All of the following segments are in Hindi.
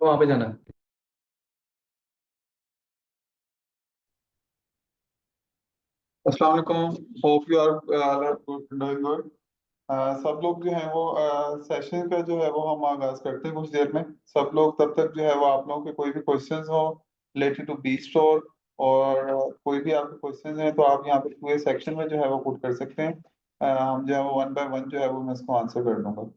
वहां पे जाना है। अस्सलाम वालेकुम। Hope you are doing good. सब लोग जो है वो सेशन का जो है वो हम आगाज करते हैं कुछ देर में। सब लोग तब तक जो है वो आप लोगों के कोई भी क्वेश्चंस हो रिलेटेड टू बी स्टोर, और कोई भी आपके क्वेश्चंस हैं तो आप यहाँ पे पूरे सेक्शन में जो है वो पुट कर सकते हैं। हम जो है वो वन बाय वन जो है वो मैं इसको आंसर कर दूंगा।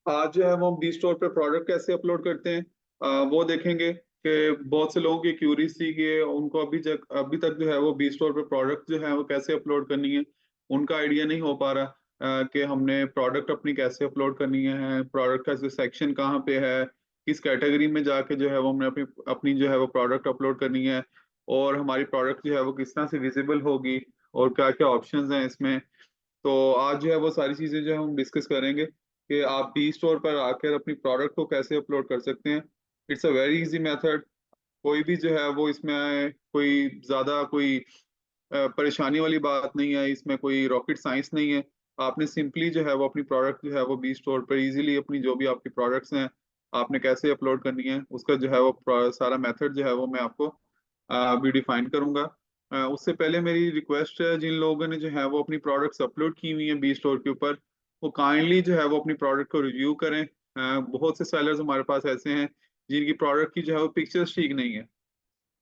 आज जो है वो हम बी स्टोर पे प्रोडक्ट कैसे अपलोड करते हैं वो देखेंगे कि बहुत से लोगों की क्यूरीज थी कि उनको अभी तक जो है वो बी स्टोर पे प्रोडक्ट जो है वो कैसे अपलोड करनी है। उनका आइडिया नहीं हो पा रहा कि हमने प्रोडक्ट अपनी कैसे अपलोड करनी है, प्रोडक्ट का सेक्शन कहाँ पे है, किस कैटेगरी में जाके जो है वो हमने अपनी अपनी जो है वो प्रोडक्ट अपलोड करनी है, और हमारी प्रोडक्ट जो है वो किस तरह से विजिबल होगी, और क्या क्या ऑप्शंस हैं इसमें। तो आज जो है वो सारी चीजें जो है हम डिस्कस करेंगे कि आप बी स्टोर पर आकर अपनी प्रोडक्ट को कैसे अपलोड कर सकते हैं। It's a very easy method. कोई भी जो है वो इसमें कोई ज्यादा कोई परेशानी वाली बात नहीं है, इसमें कोई रॉकेट साइंस नहीं है। आपने सिंपली जो है वो अपनी प्रोडक्ट जो है वो बी स्टोर पर इजीली अपनी जो भी आपकी प्रोडक्ट्स हैं आपने कैसे अपलोड करनी है उसका जो है वो सारा मेथड जो है वो मैं आपको भी डिफाइन करूंगा। उससे पहले मेरी रिक्वेस्ट है, जिन लोगों ने जो है वो अपनी प्रोडक्ट्स अपलोड की हुई हैं बी स्टोर के ऊपर, वो काइंडली जो है वो अपनी प्रोडक्ट को रिव्यू करें। बहुत से सेलर्स हमारे पास ऐसे हैं जिनकी प्रोडक्ट की जो है वो पिक्चर्स ठीक नहीं है।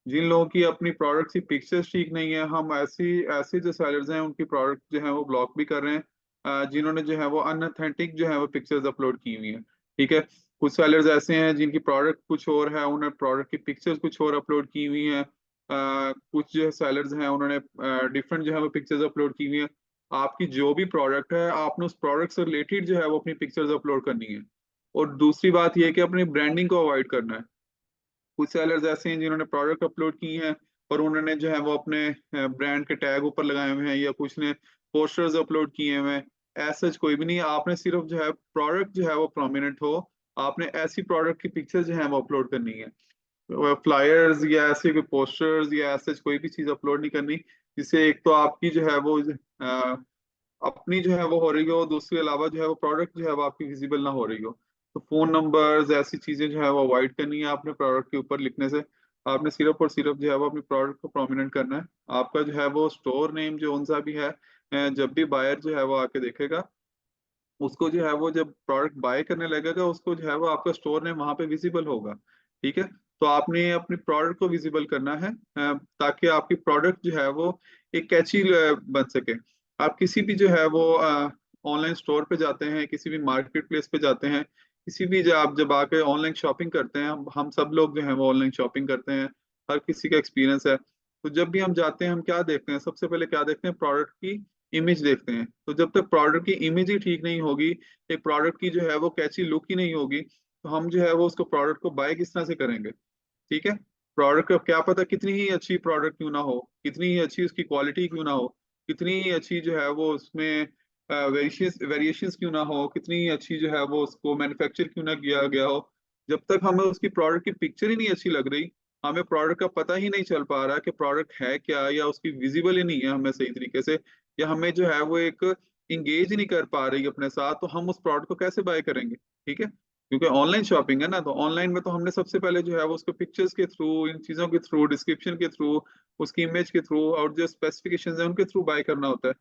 जिन लोगों की अपनी प्रोडक्ट की पिक्चर्स ठीक नहीं है, हम ऐसी ऐसे जो सेलर्स हैं उनकी प्रोडक्ट जो है वो ब्लॉक भी कर रहे हैं, जिन्होंने जो है वो अनऑथेंटिक जो है वो पिक्चर्स अपलोड की हुई हैं। ठीक है। कुछ सेलर्स ऐसे हैं जिनकी प्रोडक्ट कुछ और है, उन्होंने प्रोडक्ट की पिक्चर्स कुछ और अपलोड की हुई हैं। कुछ जो सेलर्स हैं उन्होंने डिफरेंट जो है वो पिक्चर्स अपलोड की हुई हैं। आपकी जो भी प्रोडक्ट है आपने उस प्रोडक्ट से रिलेटेड जो है वो अपनी पिक्चर्स अपलोड करनी है। और दूसरी बात यह है कि अपनी ब्रांडिंग को अवॉइड करना है। कुछ सेलर्स ऐसे हैं जिन्होंने प्रोडक्ट अपलोड की हैं और उन्होंने जो है वो अपने ब्रांड के टैग ऊपर लगाए हुए हैं, या कुछ ने पोस्टर्स अपलोड किए हुए हैं। ऐसा कोई भी नहीं है, आपने सिर्फ जो है प्रोडक्ट जो है वो प्रोमिनेंट हो, आपने ऐसी प्रोडक्ट की पिक्चर जो है वो अपलोड करनी है। फ्लायर्स या ऐसे कोई पोस्टर्स या ऐसे कोई भी चीज अपलोड नहीं करनी जिससे एक तो आपकी जो है वो अपनी जो है वो हो रही हो, दूसरे अलावा जो है वो प्रोडक्ट जो है वो आपकी विजिबल ना हो रही हो। तो फोन नंबर्स ऐसी चीजें जो है वो अवॉइड करनी है आपने प्रोडक्ट के ऊपर लिखने से। आपने सिर्फ और सिर्फ जो है वो अपनी प्रोडक्ट को प्रोमिनेंट करना है। आपका जो है वो स्टोर नेम जो उनसा भी है, जब भी बायर जो है वो आके देखेगा उसको जो है वो जब प्रोडक्ट बाय करने लगेगा उसको जो है वो आपका स्टोर नेम वहां पे विजिबल होगा। ठीक है। तो आपने अपनी प्रोडक्ट को विजिबल करना है ताकि आपकी प्रोडक्ट जो है वो एक कैची बन सके। आप किसी भी जो है वो ऑनलाइन स्टोर पे जाते हैं, किसी भी मार्केट प्लेस पे जाते हैं, किसी भी आप जब आके ऑनलाइन शॉपिंग करते हैं, हम सब लोग जो है वो ऑनलाइन शॉपिंग करते हैं, हर किसी का एक्सपीरियंस है। तो जब भी हम जाते हैं हम क्या देखते हैं, सबसे पहले क्या देखते हैं, प्रोडक्ट की इमेज देखते हैं। तो जब तक प्रोडक्ट की इमेज ही ठीक नहीं होगी, एक प्रोडक्ट की जो है वो कैची लुक ही नहीं होगी, तो हम जो है वो उसको प्रोडक्ट को बाय किस तरह से करेंगे। ठीक है। प्रोडक्ट का क्या पता कितनी ही अच्छी प्रोडक्ट क्यों ना हो, कितनी ही अच्छी उसकी क्वालिटी क्यों ना हो, कितनी ही अच्छी जो है वो उसमें वेरिएशंस क्यों ना हो, कितनी ही अच्छी जो है वो उसको मैन्युफैक्चर क्यों ना किया गया हो, जब तक हमें उसकी प्रोडक्ट की पिक्चर ही नहीं अच्छी लग रही, हमें प्रोडक्ट का पता ही नहीं चल पा रहा कि प्रोडक्ट है क्या, या उसकी विजिबल ही नहीं है हमें सही तरीके से, या हमें जो है वो एक इंगेज ही नहीं कर पा रही अपने साथ, तो हम उस प्रोडक्ट को कैसे बाय करेंगे। ठीक है। क्योंकि ऑनलाइन शॉपिंग है ना, तो ऑनलाइन में तो हमने सबसे पहले जो है वो उसको पिक्चर्स के थ्रू, इन चीजों के थ्रू, डिस्क्रिप्शन के थ्रू, उसकी इमेज के थ्रू और जो स्पेसिफिकेशंस है उनके थ्रू बाय करना होता है।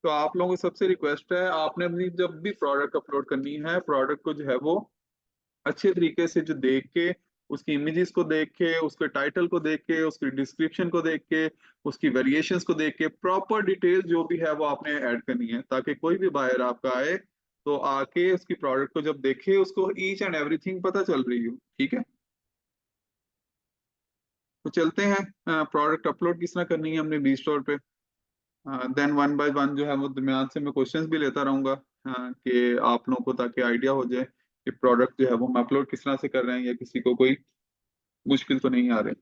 तो आप लोगों को सबसे रिक्वेस्ट है, आपने अपनी जब भी प्रोडक्ट अपलोड करनी है, प्रोडक्ट को जो है वो अच्छे तरीके से जो देख के, उसकी इमेजेस को देख के, उसके टाइटल को देख के, उसकी डिस्क्रिप्शन को देख के, उसकी वेरिएशंस को देख के, प्रॉपर डिटेल जो भी है वो आपने ऐड करनी है, ताकि कोई भी बायर आपका आए तो आके उसकी प्रोडक्ट को जब देखे उसको ईच एंड एवरीथिंग पता चल रही हो। ठीक है, तो चलते हैं प्रोडक्ट अपलोड किस तरह करनी है हमने बी स्टोर पे। देन वन बाय वन जो है वो दरम्यान से मैं क्वेश्चंस भी लेता रहूंगा, कि आप लोगों को ताकि आइडिया हो जाए कि प्रोडक्ट जो है वो हम अपलोड किस तरह से कर रहे हैं, या किसी को कोई मुश्किल तो नहीं आ रही।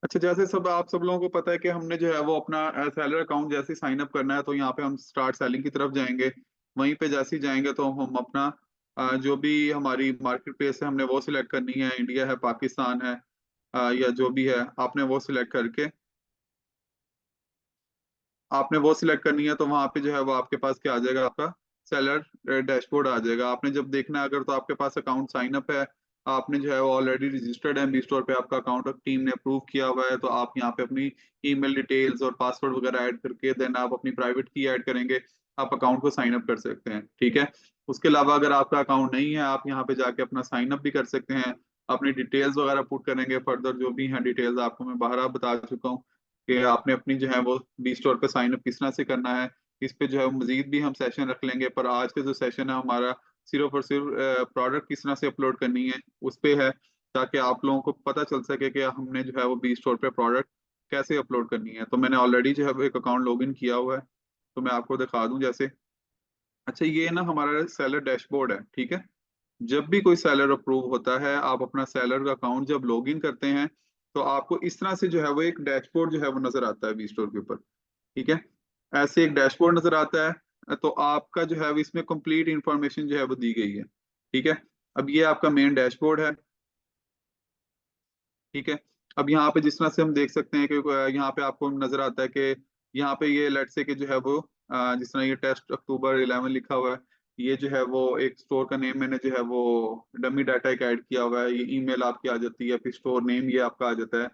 अच्छा, जैसे सब आप सब लोगों को पता है कि हमने जो है वो अपना सेलर अकाउंट जैसे साइन अप करना है, तो यहाँ पे हम स्टार्ट सेलिंग की तरफ जाएंगे। वहीं पे जैसे ही जाएंगे तो हम अपना जो भी हमारी मार्केट प्लेस है हमने वो सिलेक्ट करनी है, इंडिया है, पाकिस्तान है, या जो भी है आपने वो सिलेक्ट करके, आपने वो सिलेक्ट करनी है, तो वहां पे जो है वो आपके पास क्या आ जाएगा, आपका सेलर डैशबोर्ड आ जाएगा। आपने जब देखना है अगर, तो आपके पास अकाउंट साइन अप है, आपने जो है वो ऑलरेडी रजिस्टर्ड है बी स्टोर पे, आपका अकाउंट टीम ने अप्रूव किया हुआ है, तो आप यहाँ पे अपनी ईमेल डिटेल्स और पासवर्ड वगैरह ऐड करके देन आप अपनी प्राइवेट की ऐड करेंगे, आप अकाउंट को साइन अप कर सकते हैं। ठीक है, उसके अलावा अगर आपका अकाउंट नहीं है, आप यहाँ पे जाके अपना साइन अप भी कर सकते हैं, अपनी डिटेल्स वगैरह पुट करेंगे, फर्दर जो भी हैं डिटेल्स आपको मैं बाहर बता चुका हूँ कि आपने अपनी जो है वो बी स्टोर पे साइन अप किस तरह से करना है। इस पे जो है मजीद भी हम सेशन रख लेंगे, पर आज का जो सेशन है हमारा सिर्फ और सिर्फ प्रोडक्ट किस तरह से अपलोड करनी है उस पे है, ताकि आप लोगों को पता चल सके कि हमने जो है वो बी स्टोर पे प्रोडक्ट कैसे अपलोड करनी है। तो मैंने ऑलरेडी जो है वो एक अकाउंट लॉग इन किया हुआ है, तो मैं आपको दिखा दूं जैसे। अच्छा, ये ना हमारा सेलर डैशबोर्ड है। ठीक है, जब भी कोई सेलर अप्रूव होता है, आप अपना सेलर का अकाउंट जब लॉग इन करते हैं, तो आपको इस तरह से जो है वो एक डैशबोर्ड जो है वो नजर आता है वी स्टोर के ऊपर। ठीक है, ऐसे एक डैशबोर्ड नजर आता है, तो आपका जो है वो इसमें कंप्लीट इंफॉर्मेशन जो है वो दी गई है। ठीक है, अब ये आपका मेन डैशबोर्ड है। ठीक है, अब यहाँ पे जिस तरह से हम देख सकते हैं कि यहाँ पे आपको नजर आता है कि यहाँ पे ये लेट्स से कि जो है वो जिस तरह ये टेस्ट अक्टूबर 11 लिखा हुआ है, ये जो है वो एक स्टोर का नेम मैंने जो है वो डमी डाटा एक ऐड किया हुआ है, ये ईमेल आपकी आ जाती है, फिर स्टोर नेम ये आपका आ जाता है,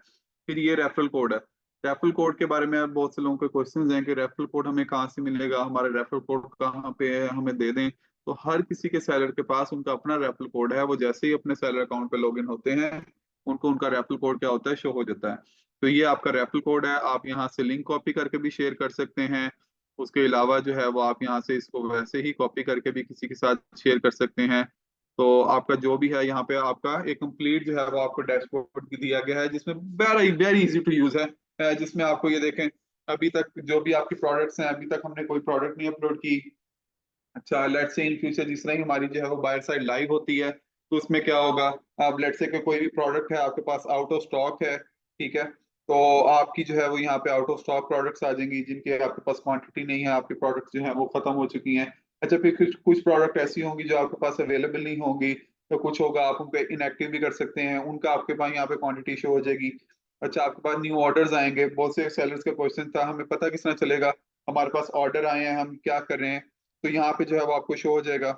फिर ये रेफरल कोड है। रेफरल कोड के बारे में बहुत से लोगों के क्वेश्चंस हैं कि रेफरल कोड हमें कहाँ से मिलेगा, हमारा रेफरल कोड कहाँ पे है, हमें दे दें। तो हर किसी के सेलर के पास उनका अपना रेफरल कोड है, वो जैसे ही अपने सेलर अकाउंट पे लॉग इन होते हैं उनको उनका रेफरल कोड क्या होता है शो हो जाता है। तो ये आपका रेफरल कोड है, आप यहाँ से लिंक कॉपी करके भी शेयर कर सकते हैं। उसके अलावा जो है वो आप यहाँ से इसको वैसे ही कॉपी करके भी किसी के साथ शेयर कर सकते हैं। तो आपका जो भी है यहाँ पे आपका एक कंप्लीट जो है वो आपको डैशबोर्ड दिया गया है, जिसमें very very easy to use है, जिसमें आपको ये देखें, अभी तक जो भी आपकी प्रोडक्ट्स हैं, अभी तक हमने कोई प्रोडक्ट नहीं अपलोड की। अच्छा, लेट्स से इन फ्यूचर जिस तरह ही हमारी जो है वो बायर साइड लाइव होती है, तो उसमें क्या होगा, अब लेट्स से कि कोई भी प्रोडक्ट है आपके पास आउट ऑफ स्टॉक है। ठीक है, तो आपकी जो है वो यहाँ पे आउट ऑफ स्टॉक प्रोडक्ट्स आ जाएंगी, जिनके आपके पास क्वांटिटी नहीं है, आपके प्रोडक्ट्स जो है वो खत्म हो चुकी हैं। अच्छा, फिर कुछ कुछ प्रोडक्ट ऐसी होंगी जो आपके पास अवेलेबल नहीं होंगी, तो कुछ होगा आप उनको इनएक्टिव भी कर सकते हैं, उनका आपके पास यहाँ पे क्वांटिटी शो हो जाएगी। अच्छा, आपके पास न्यू ऑर्डर्स आएंगे, बहुत से सेलर्स का क्वेश्चन था हमें पता किस तरह चलेगा हमारे पास ऑर्डर आए हैं हम क्या कर रहे हैं। तो यहाँ पे जो है वो आपको शो हो जाएगा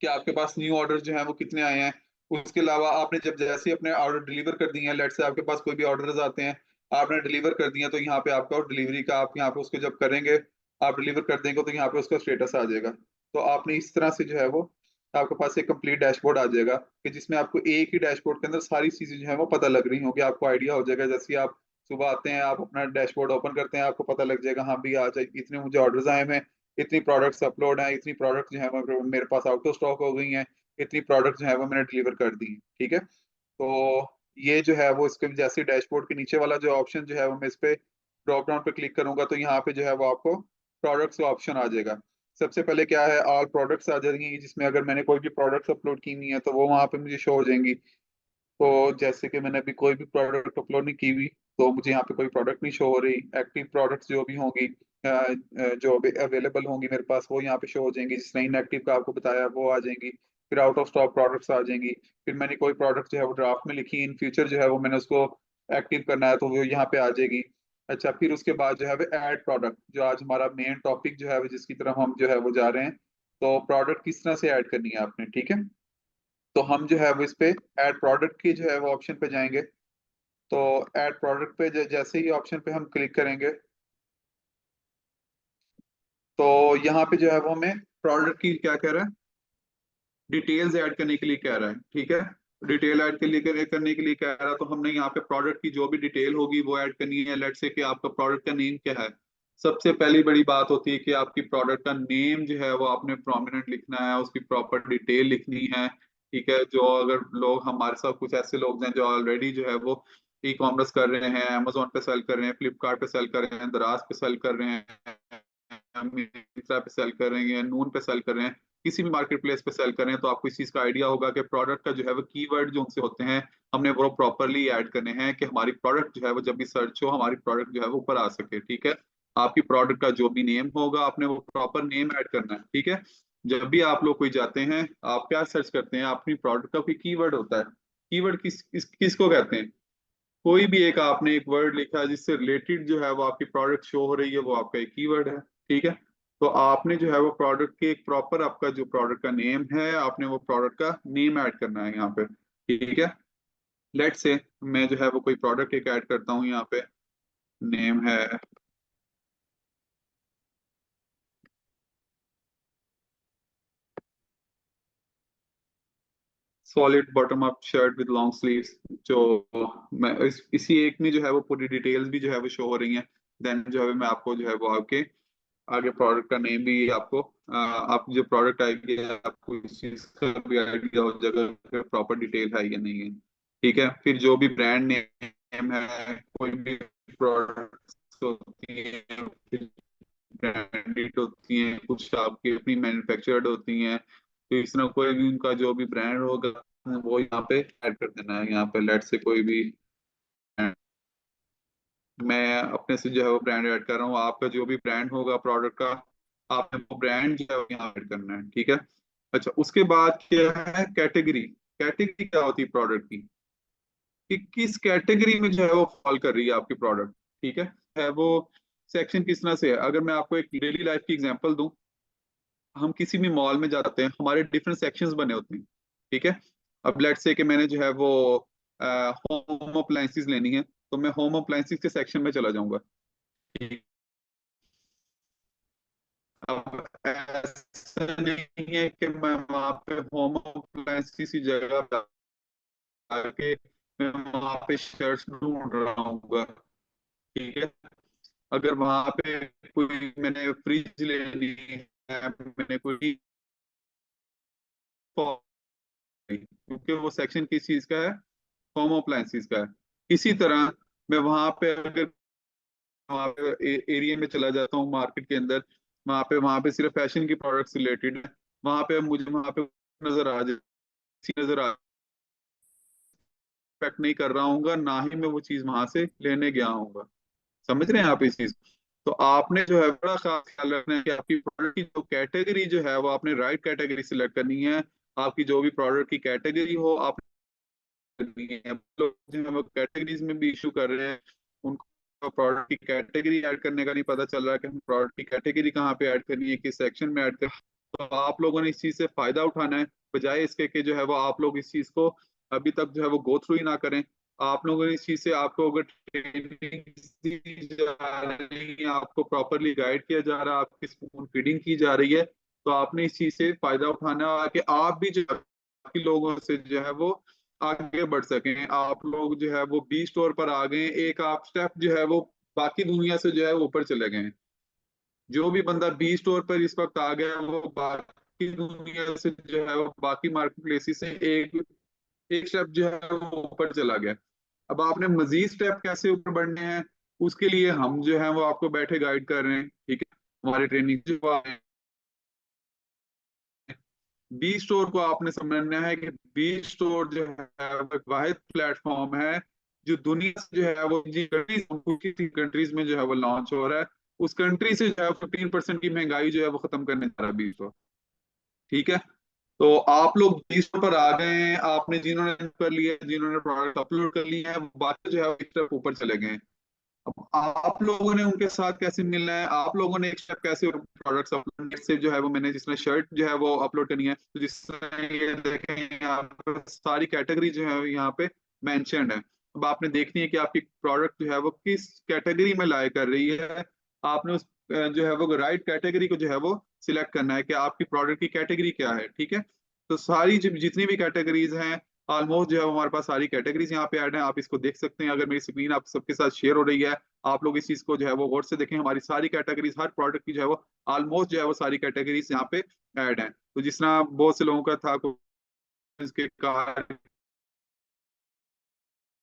कि आपके पास न्यू ऑर्डर जो है वो कितने आए हैं। उसके अलावा आपने जब जैसे ही अपने ऑर्डर डिलीवर कर दिए हैं, लेट से आपके पास कोई भी ऑर्डर्स आते हैं, आपने डिलीवर कर दिए हैं, तो यहाँ पे आपका डिलीवरी का आप यहाँ पे उसको जब करेंगे, आप डिलीवर कर देंगे तो यहाँ पे उसका स्टेटस आ जाएगा। तो आपने इस तरह से जो है वो आपके पास एक कंप्लीट डैशबोर्ड आ जाएगा, कि जिसमें आपको एक ही डैशबोर्ड के अंदर सारी चीजें जो है वो पता लग रही होंगी, आपको आइडिया हो जाएगा। जैसे ही आप सुबह आते हैं, आप अपना डैशबोर्ड ओपन करते हैं, आपको पता लग जाएगा हाँ भी आज इतने मुझे ऑर्डर्स आए हैं, इतनी प्रोडक्ट्स अपलोड हैं, इतनी प्रोडक्ट जो है वो मेरे पास आउट ऑफ स्टॉक हो गई हैं, इतनी प्रोडक्ट जो है वो मैंने डिलीवर कर दी हैं। ठीक है, तो ये जो है वो इसके जैसे डैशबोर्ड के नीचे वाला जो ऑप्शन जो है वो मैं इस पे ड्रॉप डाउन पे क्लिक करूंगा, तो यहाँ पे जो है वो आपको प्रोडक्ट्स का ऑप्शन आ जाएगा। सबसे पहले क्या है, ऑल प्रोडक्ट्स आ जाएंगी, जिसमें अगर मैंने कोई भी प्रोडक्ट्स अपलोड की हुई है तो वो वहाँ पे मुझे शो हो जाएंगी। तो जैसे कि मैंने अभी कोई भी प्रोडक्ट अपलोड नहीं की हुई, तो मुझे यहाँ पे कोई प्रोडक्ट नहीं शो हो रही। एक्टिव प्रोडक्ट्स जो भी होंगी, जो अवेलेबल होंगी मेरे पास वो यहाँ पे शो हो जाएंगी। जिस नई इनएक्टिव का आपको बताया वो आ जाएंगी। फिर आउट ऑफ स्टॉक प्रोडक्ट्स आ जाएंगी। फिर मैंने कोई प्रोडक्ट जो है वो ड्राफ्ट में लिखी, इन फ्यूचर जो है वो मैंने उसको एक्टिव करना है तो वो यहाँ पे आ जाएगी। अच्छा, फिर उसके बाद जो है वो ऐड प्रोडक्ट, जो आज हमारा मेन टॉपिक जो है वो जिसकी तरफ हम जो है वो जा रहे हैं। तो प्रोडक्ट किस तरह से ऐड करनी है आपने, ठीक है। तो हम जो है वो इस पे ऐड प्रोडक्ट की जो है वो ऑप्शन पे जाएंगे। तो ऐड प्रोडक्ट पे जैसे ही ऑप्शन पे हम क्लिक करेंगे तो यहाँ पे जो है वो हमें प्रोडक्ट की क्या कह रहा है, डिटेल्स ऐड करने के लिए कह रहा है, ठीक है। डिटेल ऐड के लिए करने के लिए कह रहा है, तो हमने यहाँ पे प्रोडक्ट की जो भी डिटेल होगी वो ऐड करनी है। लेट्स से कि आपका प्रोडक्ट का नेम क्या है। सबसे पहली बड़ी बात होती है कि आपकी प्रोडक्ट का नेम जो है वो आपने प्रोमिनेंट लिखना है, उसकी प्रॉपर डिटेल लिखनी है, ठीक है। जो अगर लोग हमारे साथ कुछ ऐसे लोग हैं जो ऑलरेडी जो है वो ई कॉमर्स कर रहे हैं, अमेजोन पे सेल कर रहे हैं, फ्लिपकार्ट पे सेल कर रहे हैं, दराज पे सेल कर रहे हैं, मिंत्रा पे सेल कर रहे हैं, नून पे सेल कर रहे हैं, किसी भी मार्केट प्लेस पे सेल करें, तो आपको इस चीज का आइडिया होगा कि प्रोडक्ट का जो है वो कीवर्ड जो उनसे होते हैं हमने वो प्रॉपरली ऐड करने हैं कि हमारी प्रोडक्ट जो है वो जब भी सर्च हो हमारी प्रोडक्ट जो है वो ऊपर आ सके, ठीक है। आपकी प्रोडक्ट का जो भी नेम होगा आपने वो प्रॉपर नेम ऐड करना है, ठीक है। जब भी आप लोग कोई जाते हैं आप क्या सर्च करते हैं, अपनी प्रोडक्ट का कोई कीवर्ड होता है। कीवर्ड किसको कहते हैं। कोई भी एक आपने एक वर्ड लिखा है जिससे रिलेटेड जो है वो आपकी प्रोडक्ट शो हो रही है, वो आपका एक कीवर्ड है, ठीक है। तो आपने जो है वो प्रोडक्ट के एक प्रॉपर आपका जो प्रोडक्ट का नेम है आपने वो प्रोडक्ट का नेम ऐड करना है यहाँ पे, ठीक है। लेट्स से मैं जो है वो कोई प्रोडक्ट एक ऐड करता हूँ यहाँ पे। नेम है solid bottom up shirt with long sleeves. जो मैं इसी एक में जो है वो पूरी डिटेल्स भी जो है वो शो हो रही हैं। देन जो है मैं आपको जो है वो आपके आगे प्रोडक्ट का नेम भी आपको आप जो प्रोडक्ट आएगी आपको इस चीज का भी आइडिया हो जाएगा प्रॉपर डिटेल है या नहीं है, ठीक है। फिर जो भी ब्रांड नेम है, कोई भी प्रोडक्ट्स होती है ब्रांडेड होती हैं, कुछ आपकी अपनी मैन्युफैक्चर्ड होती हैं, तो इस तरह कोई भी उनका जो भी ब्रांड होगा वो यहाँ पे ऐड कर देना है। यहाँ पे लेट से कोई भी brand, मैं अपने से जो है वो ब्रांड ऐड कर रहा हूँ, आपका जो भी ब्रांड होगा प्रोडक्ट का आपने वो ब्रांड जो है वो यहाँ ऐड करना है, ठीक है। अच्छा, उसके बाद क्या है कैटेगरी। कैटेगरी क्या होती है प्रोडक्ट की, कि किस कैटेगरी में जो है वो फॉल कर रही है आपकी प्रोडक्ट, ठीक है वो सेक्शन किस तरह से है। अगर मैं आपको एक डेली लाइफ की एग्जांपल दूं, हम किसी भी मॉल में जाते हैं हमारे डिफरेंट सेक्शंस बने होते हैं, ठीक है। अब लेट्स से कि मैंने जो है वो होम अप्लायंसेस लेनी है, तो मैं होम अप्लायंसेस के सेक्शन में चला जाऊंगा, ठीक। अब ऐसा नहीं है कि मैं वहां पे होम अप्लायंसेस की जगह पे आके मैं वहां पे शर्ट्स ढूंढ रहा हूँ, ठीक है। अगर वहां पे कोई मैंने फ्रिज लेनी है, मैंने कोई क्योंकि वो सेक्शन किस चीज का है, होम अप्लायंसेस का है। इसी तरह मैं अगर वहां पे एरिया में चला जाता हूँ मार्केट के अंदर, वहां पे सिर्फ फैशन की प्रोडक्ट्स रिलेटेड है, वहां पे मुझे वहां पे नजर आ जाए नजर आ एक्सपेक्ट नहीं कर रहा हूँ, ना ही मैं वो चीज वहां से लेने गया हूँ। समझ रहे हैं आप इस चीज। तो आपने जो है बड़ा खास ख्याल रखना है कि आपकी प्रोडक्ट की जो कैटेगरी जो है वो आपने राइट कैटेगरी सिलेक्ट करनी है। आपकी जो भी प्रोडक्ट की कैटेगरी हो आप करनी है। लोग जो है वो कैटेगरीज में भी इशू कर रहे हैं, उनको प्रोडक्ट की कैटेगरी ऐड करने का नहीं पता चल रहा है कि हम प्रोडक्ट की कैटेगरी कहाँ पे ऐड करनी है, किस सेक्शन में ऐड करनी है। तो आप लोगों ने इस चीज से फायदा उठाना है, बजाय इसके कि जो है वो आप लोग इस चीज को अभी तक जो है वो गो थ्रू ही ना करें। आप लोगों ने इस चीज से आपको अगर ट्रेनिंग दी जा रही है, आपको प्रॉपरली गाइड किया जा रहा है, आपकी स्पून फीडिंग की जा रही है, तो आपने इस चीज से फायदा उठाना है कि आप भी जो है बाकी लोगों से जो है वो आगे बढ़ सकें। आप लोग जो है वो बी स्टोर पर आ गए, एक आप स्टेप जो है वो बाकी दुनिया से जो है वो ऊपर चले गए हैं। जो भी बंदा बी स्टोर पर इस वक्त आ गया वो बाकी दुनिया से जो है वो बाकी मार्केट प्लेसेस से एक एक स्टेप जो है वो ऊपर चला गया। अब आपने मजीद स्टेप कैसे ऊपर बढ़ने हैं, उसके लिए हम जो है वो आपको बैठे गाइड कर रहे हैं, ठीक है। हमारी ट्रेनिंग जो बी स्टोर को आपने समझना है कि बी स्टोर जो है वो एक वाहिद प्लेटफॉर्म है जो दुनिया से जो है वो जी कंट्रीज में जो है वो लॉन्च हो रहा है। उस कंट्री से जो है 15% की महंगाई जो है वो खत्म करने जा रहा है बीस। ठीक है, तो आप लोग 20 पर आ गए हैं, आपने जिन्होंने कर लिया, जिन्होंने प्रोडक्ट अपलोड कर लिए हैं, बाकी जो है वो एक स्टेप ऊपर चले गए हैं। अब आप लोगों ने उनके साथ कैसे मिलना है, आप लोगों ने एक स्टेप कैसे प्रोडक्ट्स अपलोड से जो है वो, मैंने जिसने शर्ट जो है वो अपलोड करनी है, तो जिसने ये देखें यहाँ पे सारी कैटेगरी जो है यहाँ पे मेंशन्ड है। अब आपने देखनी है कि आपकी प्रोडक्ट जो है वो किस कैटेगरी में लाई कर रही है। आपने उस जो है वो राइट कैटेगरी को जो है वो सिलेक्ट करना है कि आपकी प्रोडक्ट की कैटेगरी क्या है। ठीक है, तो सारी जितनी भी कैटेगरीज हैं, ऑलमोस्ट जो है वो हमारे पास सारी कैटेगरीज यहाँ पे ऐड हैं, आप इसको देख सकते हैं। अगर मेरी स्क्रीन आप सबके साथ शेयर हो रही है, आप लोग इस चीज को जो है वो गौर से देखें, हमारी सारी कैटेगरीज हर प्रोडक्ट की जो है वो ऑलमोस्ट जो है वो सारी कैटेगरीज यहाँ पे ऐड हैं। तो जिस तरह बहुत से लोगों का था इसके कार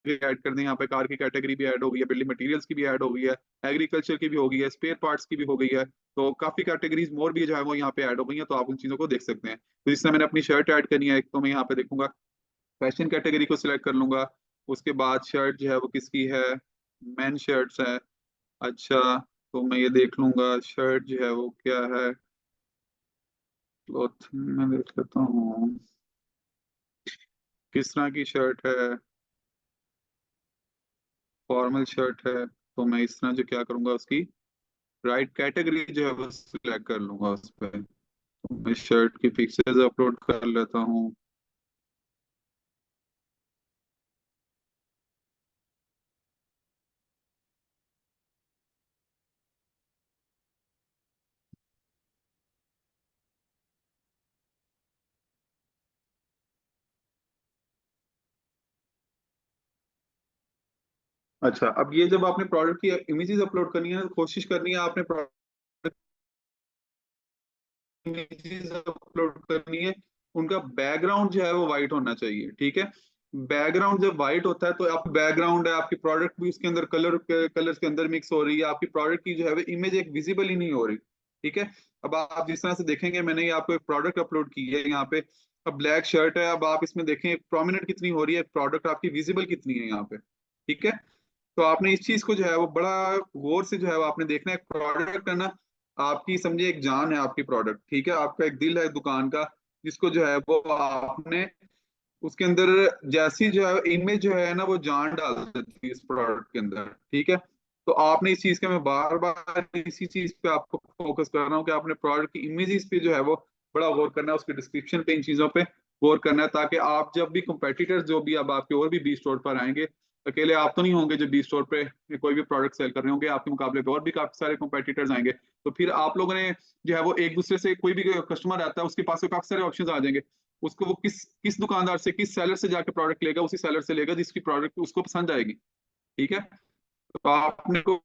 ऐड कर दें, यहाँ पे कार की कैटेगरी भी ऐड हो गई है, बिल्डिंग मटेरियल्स की भी ऐड हो गई है, एग्रीकल्चर की भी हो गई है, स्पेयर पार्ट्स की भी हो गई है। तो काफी कैटेगरीज मोर भी जो है वो यहाँ पे ऐड हो गई है, तो आप उन चीजों को देख सकते हैं। तो जिस तरह मैंने अपनी शर्ट ऐड करनी है, एक तो मैं यहाँ पे देखूंगा, फैशन कैटेगरी को सिलेक्ट कर लूंगा। उसके बाद शर्ट जो है वो किसकी है, मेन शर्ट्स है। अच्छा, तो मैं ये देख लूंगा शर्ट जो है वो क्या है, क्लॉथ में देख लेता हूँ किस तरह की शर्ट है, फॉर्मल शर्ट है। तो मैं इस तरह जो क्या करूंगा, उसकी राइट कैटेगरी जो है वो सिलेक्ट कर लूंगा उस पर। तो मैं शर्ट की पिक्चर्स अपलोड कर लेता हूँ। अच्छा, अब ये जब आपने प्रोडक्ट की इमेजेस अपलोड करनी है, तो कोशिश करनी है आपने इमेजेस अपलोड करनी है, उनका बैकग्राउंड जो है वो वाइट होना चाहिए। ठीक है, बैकग्राउंड जब वाइट होता है तो आप बैकग्राउंड है, आपकी प्रोडक्ट भी उसके अंदर कलर्स के अंदर मिक्स हो रही है, आपकी प्रोडक्ट की जो है वो इमेज एक विजिबल ही नहीं हो रही। ठीक है, अब आप जिस तरह से देखेंगे, मैंने ये आपको एक प्रोडक्ट अपलोड की है यहाँ पे, अब ब्लैक शर्ट है, अब आप इसमें देखें प्रोमिनेंट कितनी हो रही है, प्रोडक्ट आपकी विजिबल कितनी है यहाँ पे। ठीक है, तो आपने इस चीज को जो है वो बड़ा गौर से जो है वो आपने देखना है। प्रोडक्ट है ना, आपकी समझिए एक जान है आपकी प्रोडक्ट। ठीक है, आपका एक दिल है दुकान का, जिसको जो है वो आपने उसके अंदर जैसी जो है इमेज जो है ना वो जान डाल देती है इस प्रोडक्ट के अंदर। ठीक है, तो आपने इस चीज का, मैं बार बार इसी चीज पे आपको फोकस कर रहा हूँ कि आपने प्रोडक्ट की इमेजेस पे जो है वो बड़ा गौर करना है, उसके डिस्क्रिप्शन पे, इन चीजों पे गौर करना है, ताकि आप जब भी कंपेटिटर्स जो भी अब आपके और भी बी स्टोर पर आएंगे, अकेले आप तो नहीं होंगे जो बी स्टोर पे कोई भी प्रोडक्ट सेल कर रहे होंगे, आपके मुकाबले पे और भी काफी सारे कंपेटिटर्स आएंगे। तो फिर आप लोगों ने जो है वो एक दूसरे से, कोई भी कस्टमर आता है उसके पास काफी सारे ऑप्शंस आ जाएंगे, उसको वो किस किस दुकानदार से, किस सेलर से जाके प्रोडक्ट लेगा, उसी सेलर से लेगा जिसकी प्रोडक्ट उसको पसंद आएगी। ठीक है, तो आपने को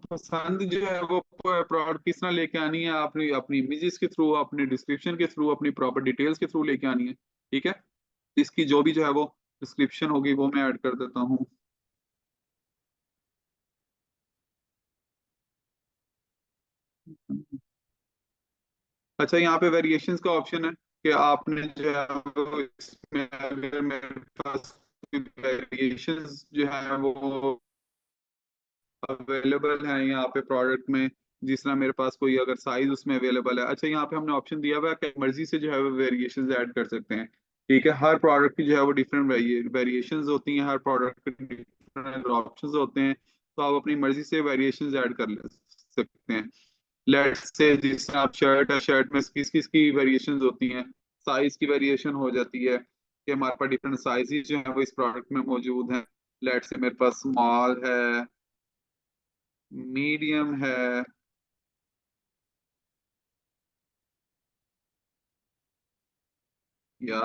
पसंद जो है वो प्रोडक्ट किस तरह लेके आनी है, आपने अपनी इमेजेस के थ्रू, अपने डिस्क्रिप्शन के थ्रू, अपनी प्रॉपर डिटेल्स के थ्रू लेके आनी है। ठीक है, इसकी जो भी जो है वो डिस्क्रिप्शन होगी वो मैं ऐड कर देता हूँ। अच्छा, यहाँ पे वेरिएशंस का ऑप्शन है कि आपने जो है वो इसमें, अगर मेरे पास वेरिएशंस जो है वो अवेलेबल है यहाँ पे प्रोडक्ट में, जिस तरह मेरे पास कोई अगर साइज उसमें अवेलेबल है। अच्छा, यहाँ पे हमने ऑप्शन दिया हुआ है कि मर्जी से जो है वो वेरिएशंस ऐड कर सकते हैं। ठीक है, हर प्रोडक्ट की जो है वो डिफरेंट वेरिएशंस होती हैं, हर प्रोडक्ट के डिफरेंट ऑप्शंस होते हैं, तो आप अपनी मर्जी से वेरिएशंस ऐड कर सकते हैं। लेट्स से जिस तरह आप शर्ट है, शर्ट में किस किस की वेरिएशंस होती हैं, साइज की वेरिएशन हो जाती है कि हमारे पास डिफरेंट साइजेस जो है वो इस प्रोडक्ट में मौजूद हैं। लेट्स से मेरे पास स्मॉल है, मीडियम है, या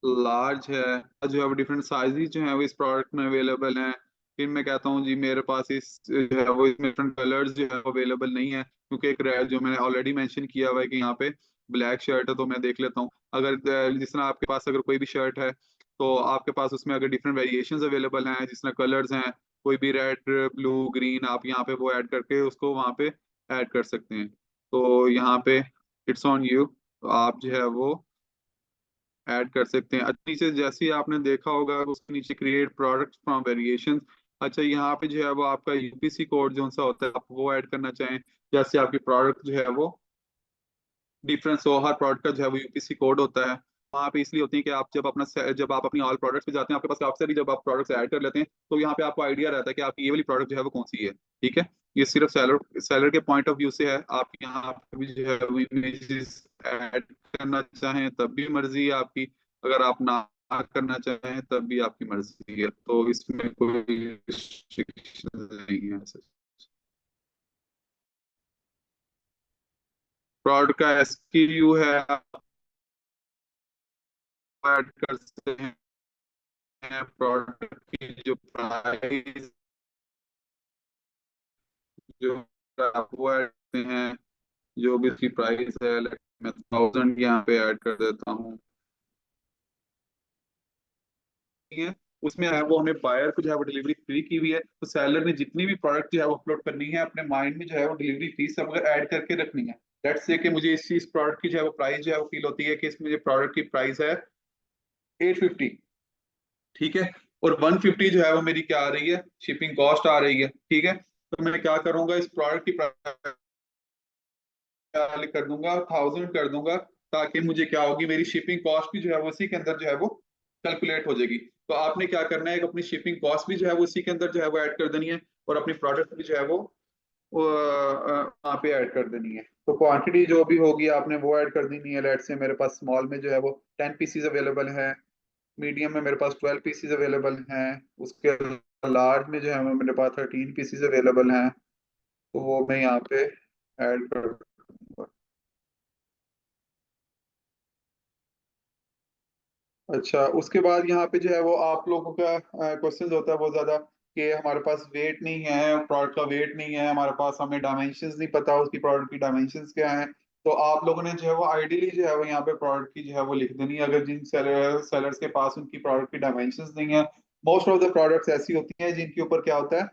लार्ज है, जो है डिफरेंट साइजेस जो है वो इस प्रोडक्ट में अवेलेबल हैं। फिर मैं कहता हूँ जी मेरे पास इस जो है वो इसमें डिफरेंट कलर्स जो है अवेलेबल नहीं है, क्योंकि एक रेड जो मैंने ऑलरेडी मेंशन किया हुआ है कि यहाँ पे ब्लैक शर्ट है, तो मैं देख लेता हूँ। अगर जिस तरह आपके पास अगर कोई भी शर्ट है, तो आपके पास उसमें अगर डिफरेंट वेरिएशंस अवेलेबल हैं, जिस तरह कलर्स हैं, कोई भी रेड, ब्लू, ग्रीन, आप यहाँ पे वो ऐड करके उसको वहाँ पे ऐड कर सकते हैं। तो यहाँ पे इट्स ऑन यू, तो आप जो है वो ऐड कर सकते हैं। नीचे जैसे ही आपने देखा होगा उसके नीचे क्रिएट प्रोडक्ट्स फ्रॉम वेरिएशन, अच्छा, यहाँ पे जो है वो आपका यूपीसी कोड जो सा होता है आप वो ऐड करना चाहें, जैसे आपकी प्रोडक्ट जो है वो डिफरेंस हो, हर प्रोडक्ट का जो है वो यूपीसी कोड होता है। वहाँ पे इसलिए होती है कि आप जब आप अपनी ऑल प्रोडक्ट्स पे जाते हैं, आपके पास काफी सारी जब आप प्रोडक्ट्स ऐड कर लेते हैं, तो यहाँ पे आपको आइडिया रहता है कि आपकी ये वाली प्रोडक्ट जो है वो कौन सी है। ठीक है, ये सिर्फ सेलर सेलर के पॉइंट ऑफ व्यू से है। आप यहाँ पे भी जो है वो इमेजेस ऐड करना चाहें तब भी मर्जी है आपकी, अगर आप ना करना चाहें तब भी आपकी मर्जी है, तो इसमें कोई रिस्ट्रिक्शन नहीं है। प्रोडक्ट का एसक्यू है, आप ऐड कर सकते हैं। प्रोडक्ट की जो प्राइस जो आप वो ऐड करते हैं, जो भी उसकी प्राइस है, मैं 1000 यहाँ पे ऐड कर देता हूँ। है उसमें है वो हमें बायर को जो है वो डिलीवरी फ्री की हुई है, तो सेलर ने जितनी भी प्रोडक्ट जो है वो अपलोड करनी है अपने माइंड में जो है वो डिलीवरी फी सब अगर ऐड करके रखनी है। लेट्स से कि मुझे इस प्रोडक्ट की जो है वो प्राइस जो है वो फील होती है कि इसमें जो प्रोडक्ट की प्राइस है 850, ठीक है, और 150 जो है वो मेरी क्या आ रही है, शिपिंग कॉस्ट आ रही है। ठीक है, तो मैं क्या करूंगा, इस प्रोडक्ट की कर दूंगा 1000 कर दूंगा, ताकि मुझे क्या होगी, मेरी शिपिंग कॉस्ट भी जो है वो उसी के अंदर जो है वो कैलकुलेट हो जाएगी। तो आपने क्या करना है, एक अपनी शिपिंग कॉस्ट भी जो है वो उसी के अंदर जो है वो ऐड कर देनी है, और अपनी प्रोडक्ट भी जो है वो वहाँ पे ऐड कर देनी है। तो क्वांटिटी जो भी होगी आपने वो ऐड कर देनी है। लेट से मेरे पास स्मॉल में जो है वो 10 पीसीज अवेलेबल है, मीडियम में मेरे पास 12 पीसीज अवेलेबल हैं, उसके लार्ज में जो है वो मेरे पास 13 पीसीज अवेलेबल हैं, तो वो मैं यहाँ पे ऐड कर दूंगा। अच्छा, उसके बाद यहाँ पे जो है वो आप लोगों का क्वेश्चन होता है बहुत ज्यादा कि हमारे पास वेट नहीं है, प्रोडक्ट का वेट नहीं है हमारे पास, हमें डायमेंशंस नहीं पता उसकी प्रोडक्ट की डायमेंशंस क्या है। तो आप लोगों ने जो है वो आइडियली जो है वो यहाँ पे प्रोडक्ट की जो है वो लिख देनी है, अगर जिन सेलर्स के पास उनकी प्रोडक्ट की डायमेंशंस नहीं है। मोस्ट ऑफ द प्रोडक्ट्स ऐसी होती हैं जिनके ऊपर क्या होता है,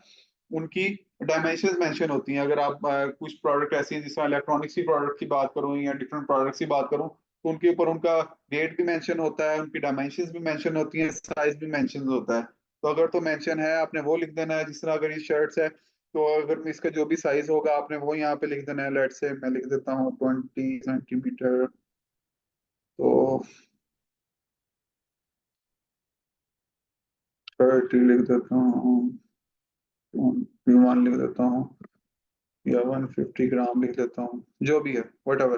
उनकी डायमेंशंस मेंशन होती हैं। अगर आप कुछ प्रोडक्ट ऐसी हैं, जिसमें इलेक्ट्रॉनिक्स की प्रोडक्ट की बात करूँ या डिफरेंट प्रोडक्ट्स की बात करूँ, तो उनके ऊपर उनका वेट भी मेंशन होता है, उनकी डायमेंशंस भी मेंशन होती हैं, साइज भी मेंशन होता है। तो अगर तो मेंशन है आपने वो लिख देना है। जिस तरह अगर ये शर्ट्स है, तो अगर इसका जो भी साइज होगा आपने वो यहाँ पे लिख देना है। लेट से मैं लिख देता हूँ 20 सेंटीमीटर, तो 30 लिख देता हूँ, 21 लिख देता हूँ, या 150 ग्राम लिख देता हूँ, जो भी है वट एवर।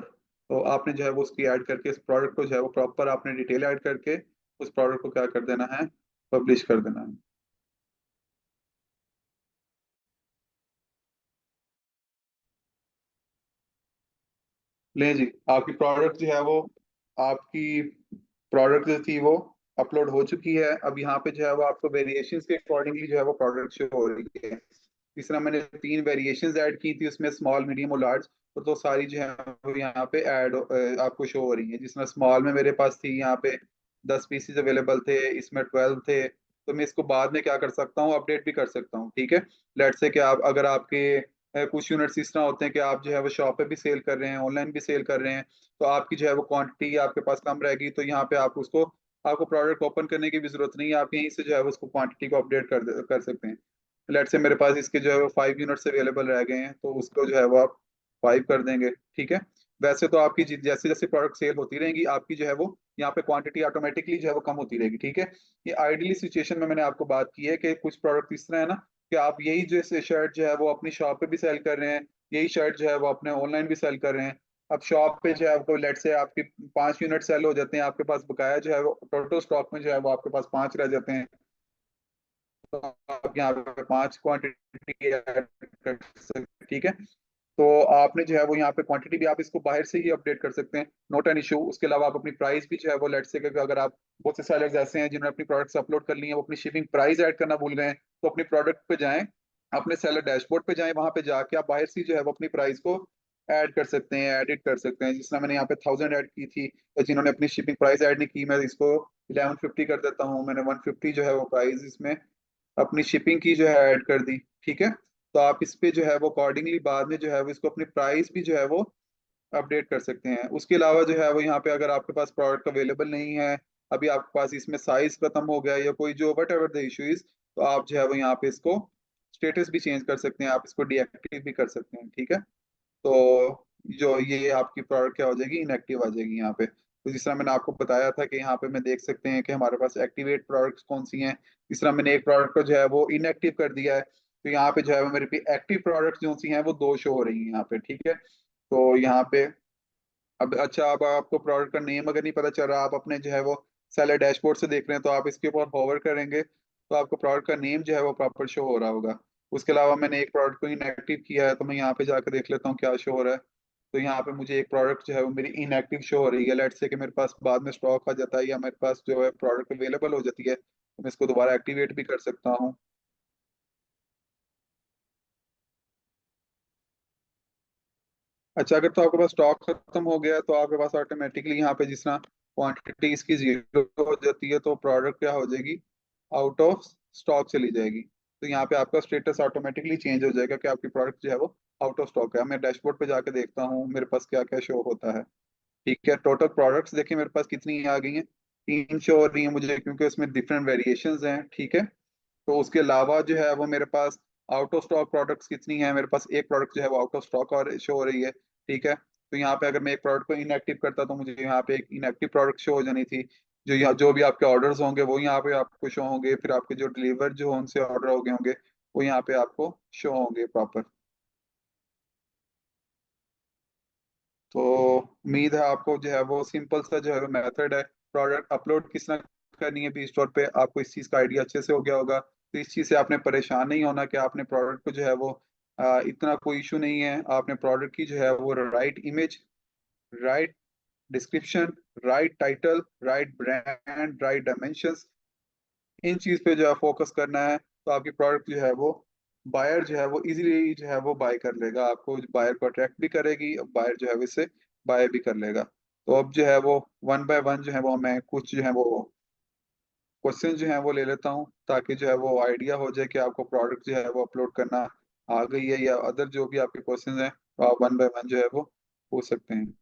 तो आपने जो है वो उसकी ऐड करके इस प्रोडक्ट को जो है वो प्रॉपर आपने डिटेल ऐड करके उस प्रोडक्ट को क्या कर देना है, पब्लिश कर देना है। ले जी, आपकी प्रोडक्ट जो है वो, आपकी प्रोडक्ट जो थी वो अपलोड हो चुकी है। अब यहाँ पे जो है वो आपको वेरिएशंस के अकॉर्डिंगली जो है वो प्रोडक्ट शो हो रही है। इस तरह मैंने 3 वेरिएशंस ऐड की थी, उसमें स्मॉल मीडियम और लार्ज, तो सारी जो है वो यहाँ पे ऐड आपको शो हो रही है। जिस तरह स्मॉल में मेरे पास थी यहाँ पे 10 पीसेज अवेलेबल थे, इसमें 12 थे, तो मैं इसको बाद में क्या कर सकता हूँ, अपडेट भी कर सकता हूँ। ठीक है, लेट्स से कि आप अगर आपके कुछ यूनिट्स इस तरह होते हैं कि आप जो है वो शॉप पे भी सेल कर रहे हैं, ऑनलाइन भी सेल कर रहे हैं, तो आपकी जो है वो क्वांटिटी आपके पास कम रहेगी, तो यहाँ पे आप उसको, आपको प्रोडक्ट ओपन करने की भी जरूरत नहीं है, आप यहीं से जो है वो उसको क्वांटिटी को अपडेट कर सकते हैं। लेट से मेरे पास इसके जो है वो 5 यूनिट्स अवेलेबल रह गए हैं, तो उसको जो है वो आप 5 कर देंगे। ठीक है, वैसे तो आपकी जैसे जैसे प्रोडक्ट सेल होती रहेंगी, आपकी जो है वो यहाँ पे क्वांटिटी ऑटोमेटिकली जो है वो कम होती रहेगी। ठीक है, ये आइडियली सिचुएशन में मैंने आपको बात की है कि कुछ प्रोडक्ट इस तरह है ना, कि आप यही जो शर्ट जो है वो अपनी शॉप पे भी सेल कर रहे हैं, यही शर्ट जो है वो अपने ऑनलाइन भी सेल कर रहे हैं। अब शॉप पे जो है आपको लेट से आपके 5 यूनिट सेल हो जाते हैं, आपके पास बकाया जो है वो टोटल स्टॉक में जो है वो आपके पास 5 रह जाते हैं, तो आप यहाँ पे 5 क्वांटिटी ऐड कर सकते हैं। ठीक है, तो आपने जो है वो यहाँ पे क्वांटिटी भी आप इसको बाहर से ही अपडेट कर सकते हैं, नोट एन इशू। उसके अलावा आप अपनी प्राइस भी जो है वो लेट से अगर आप, बहुत से सेलर्स ऐसे हैं जिन्होंने अपनी प्रोडक्ट्स अपलोड कर ली हैं, वो अपनी शिपिंग प्राइस ऐड करना भूल गए हैं, तो अपनी प्रोडक्ट पे जाएं, अपने सेलर डैशबोर्ड पे जाएं, वहां पे जाके आप बाहर से जो है वो अपनी प्राइस को ऐड कर सकते हैं, एडिट कर सकते हैं। जिस तरह मैंने यहाँ पे 1000 ऐड की थी, तो जिन्होंने अपनी शिपिंग प्राइस ऐड नहीं की, मैं इसको 1150 कर देता हूँ, मैंने 150 जो है वो प्राइस इसमें अपनी शिपिंग की जो है ऐड कर दी। ठीक है, तो आप इस पे जो है वो अकॉर्डिंगली बाद में जो है वो इसको अपनी प्राइस भी जो है वो अपडेट कर सकते हैं। उसके अलावा जो है वो यहाँ पे अगर आपके पास प्रोडक्ट अवेलेबल नहीं है, अभी आपके पास इसमें साइज खत्म हो गया या कोई जो what ever the issue is, तो आप जो है वो यहाँ पे इसको स्टेटस भी चेंज कर सकते हैं, आप इसको डीएक्टिव भी कर सकते हैं, ठीक है। तो जो ये आपकी प्रोडक्ट क्या हो जाएगी, इनएक्टिव आ जाएगी यहाँ पे। तो जिस तरह मैंने आपको बताया था कि यहाँ पे मैं देख सकते हैं कि हमारे पास एक्टिवेट प्रोडक्ट्स कौन सी हैं। इस तरह मैंने एक प्रोडक्ट को जो है वो इनएक्टिव कर दिया है, तो यहाँ पे जो है वो मेरे पे एक्टिव प्रोडक्ट्स जो सी हैं वो दो शो हो रही हैं यहाँ पे, ठीक है। तो यहाँ पे अब अच्छा, अब आपको प्रोडक्ट का नेम अगर नहीं पता चल रहा, आप अपने जो है वो सेलर डैशबोर्ड से देख रहे हैं, तो आप इसके ऊपर होवर करेंगे तो आपको प्रोडक्ट का नेम जो है वो प्रॉपर शो हो रहा होगा। उसके अलावा मैंने एक प्रोडक्ट को इनएक्टिव किया है, तो मैं यहाँ पे जाकर देख लेता हूँ क्या शो हो रहा है। तो यहाँ पे मुझे एक प्रोडक्ट जो है वो मेरी इनएक्टिव शो हो रही है। लेट्स से कि मेरे पास बाद में स्टॉक आ जाता है या मेरे पास जो है प्रोडक्ट अवेलेबल हो जाती है, तो मैं इसको दोबारा एक्टिवेट भी कर सकता हूँ। अच्छा, अगर तो आपके पास स्टॉक खत्म हो गया तो आपके पास ऑटोमेटिकली यहाँ पे जिस तरह क्वांटिटी इसकी जीरो हो जाती है, तो प्रोडक्ट क्या हो जाएगी, आउट ऑफ स्टॉक चली जाएगी। तो यहाँ पे आपका स्टेटस ऑटोमेटिकली चेंज हो जाएगा कि आपकी प्रोडक्ट जो है वो आउट ऑफ स्टॉक है। मैं डैशबोर्ड पे जाके देखता हूँ मेरे पास क्या क्या शो होता है। ठीक है, टोटल प्रोडक्ट्स देखिए मेरे पास कितनी आ गई हैं, तीन शो हो रही हैं मुझे, क्योंकि उसमें डिफरेंट वेरिएशंस हैं, ठीक है। तो उसके अलावा जो है वो मेरे pass out of stock products कितनी है, मेरे पास एक प्रोडक्ट जो है वो आउट ऑफ स्टॉक और शो हो रही है, ठीक है। तो यहाँ पे अगर मैं एक प्रोडक्ट को इनएक्टिव करता तो मुझे यहाँ पे एक इनएक्टिव प्रोडक्ट शो हो जानी थी। जो यहाँ जो भी आपके ऑर्डर्स होंगे वो यहाँ पे आपको शो होंगे, फिर आपके जो डिलीवर जो उनसे ऑर्डर हो गए होंगे वो यहाँ पे आपको शो होंगे प्रॉपर। तो उम्मीद है आपको जो है वो सिंपल सा जो है मेथड है प्रोडक्ट अपलोड किस तरह करनी है बी स्टोर पे, आपको इस चीज़ का आइडिया अच्छे से हो गया होगा। तो इस चीज़ से आपने परेशान नहीं होना कि आपने प्रोडक्ट को जो है वो इतना कोई इशू नहीं है। आपने प्रोडक्ट की जो है वो right image, right description, right title, right brand, right dimensions, इन चीज़ पे जो है फोकस करना है। तो आपकी प्रोडक्ट जो है वो बायर जो है वो इजीली जो है वो बाय कर लेगा, आपको बायर को अट्रैक्ट भी करेगी, बायर जो है वो इससे बाय भी कर लेगा। तो अब जो है वो वन बाय वन जो है वो मैं कुछ जो है वो क्वेश्चन जो है वो ले लेता हूँ, ताकि जो है वो आइडिया हो जाए कि आपको प्रोडक्ट जो है वो अपलोड करना आ गई है, या अदर जो भी आपके क्वेश्चन हैं तो आप वन बाय वन जो है वो पूछ सकते हैं।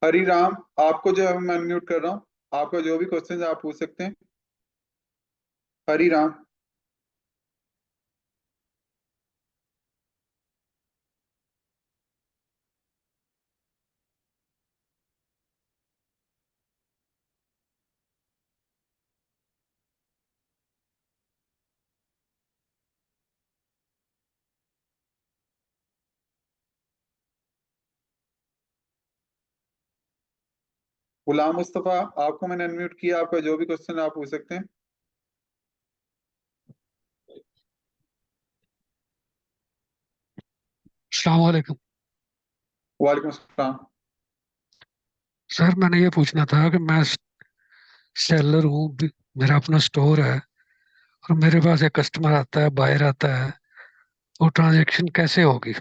हरी राम, आपको जो है मैं अनम्यूट कर रहा हूँ, आपका जो भी क्वेश्चन है आप पूछ सकते हैं। हरी राम। गुलाम मुस्तफा, आपको मैंने अनम्यूट किया, आपका जो भी क्वेश्चन आप पूछ सकते हैं। अस्सलाम वालेकुम। वालेकुम अस्सलाम। सर मैंने ये पूछना था कि मैं सेलर हूँ, मेरा अपना स्टोर है और मेरे पास एक कस्टमर आता है, बायर आता है, वो ट्रांजैक्शन कैसे होगी?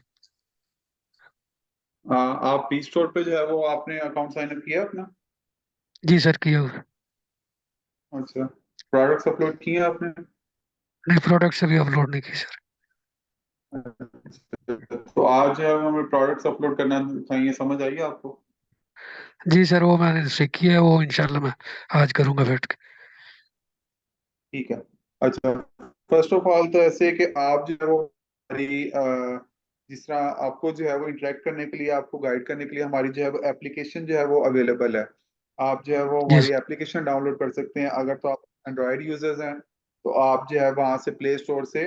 आप बी स्टोर पे जो है वो आपने अकाउंट साइन अप किया अपना? जी सर, किया हुआ है। अच्छा, प्रोडक्ट्स अपलोड किए आपने? नहीं, प्रोडक्ट से भी अपलोड नहीं की सर। तो आज जो है हमें प्रोडक्ट्स अपलोड करना चाहिए, समझ आइए आपको? जी सर, वो मैंने सीखी है, वो इंशाल्लाह मैं आज करूंगा बैठ के। ठीक है। अच्छा, फर्स्ट ऑफ ऑल तो ऐसे है कि आप जो है वो हमारी जिस तरह आपको जो है वो इंटरेक्ट करने के लिए, आपको गाइड करने के लिए हमारी जो है वो एप्लीकेशन जो है वो अवेलेबल है। आप जो है वो जी हमारी सर। एप्लीकेशन डाउनलोड कर सकते हैं। अगर तो आप एंड्रॉयड यूजर्स हैं तो आप जो है वहाँ से प्ले स्टोर से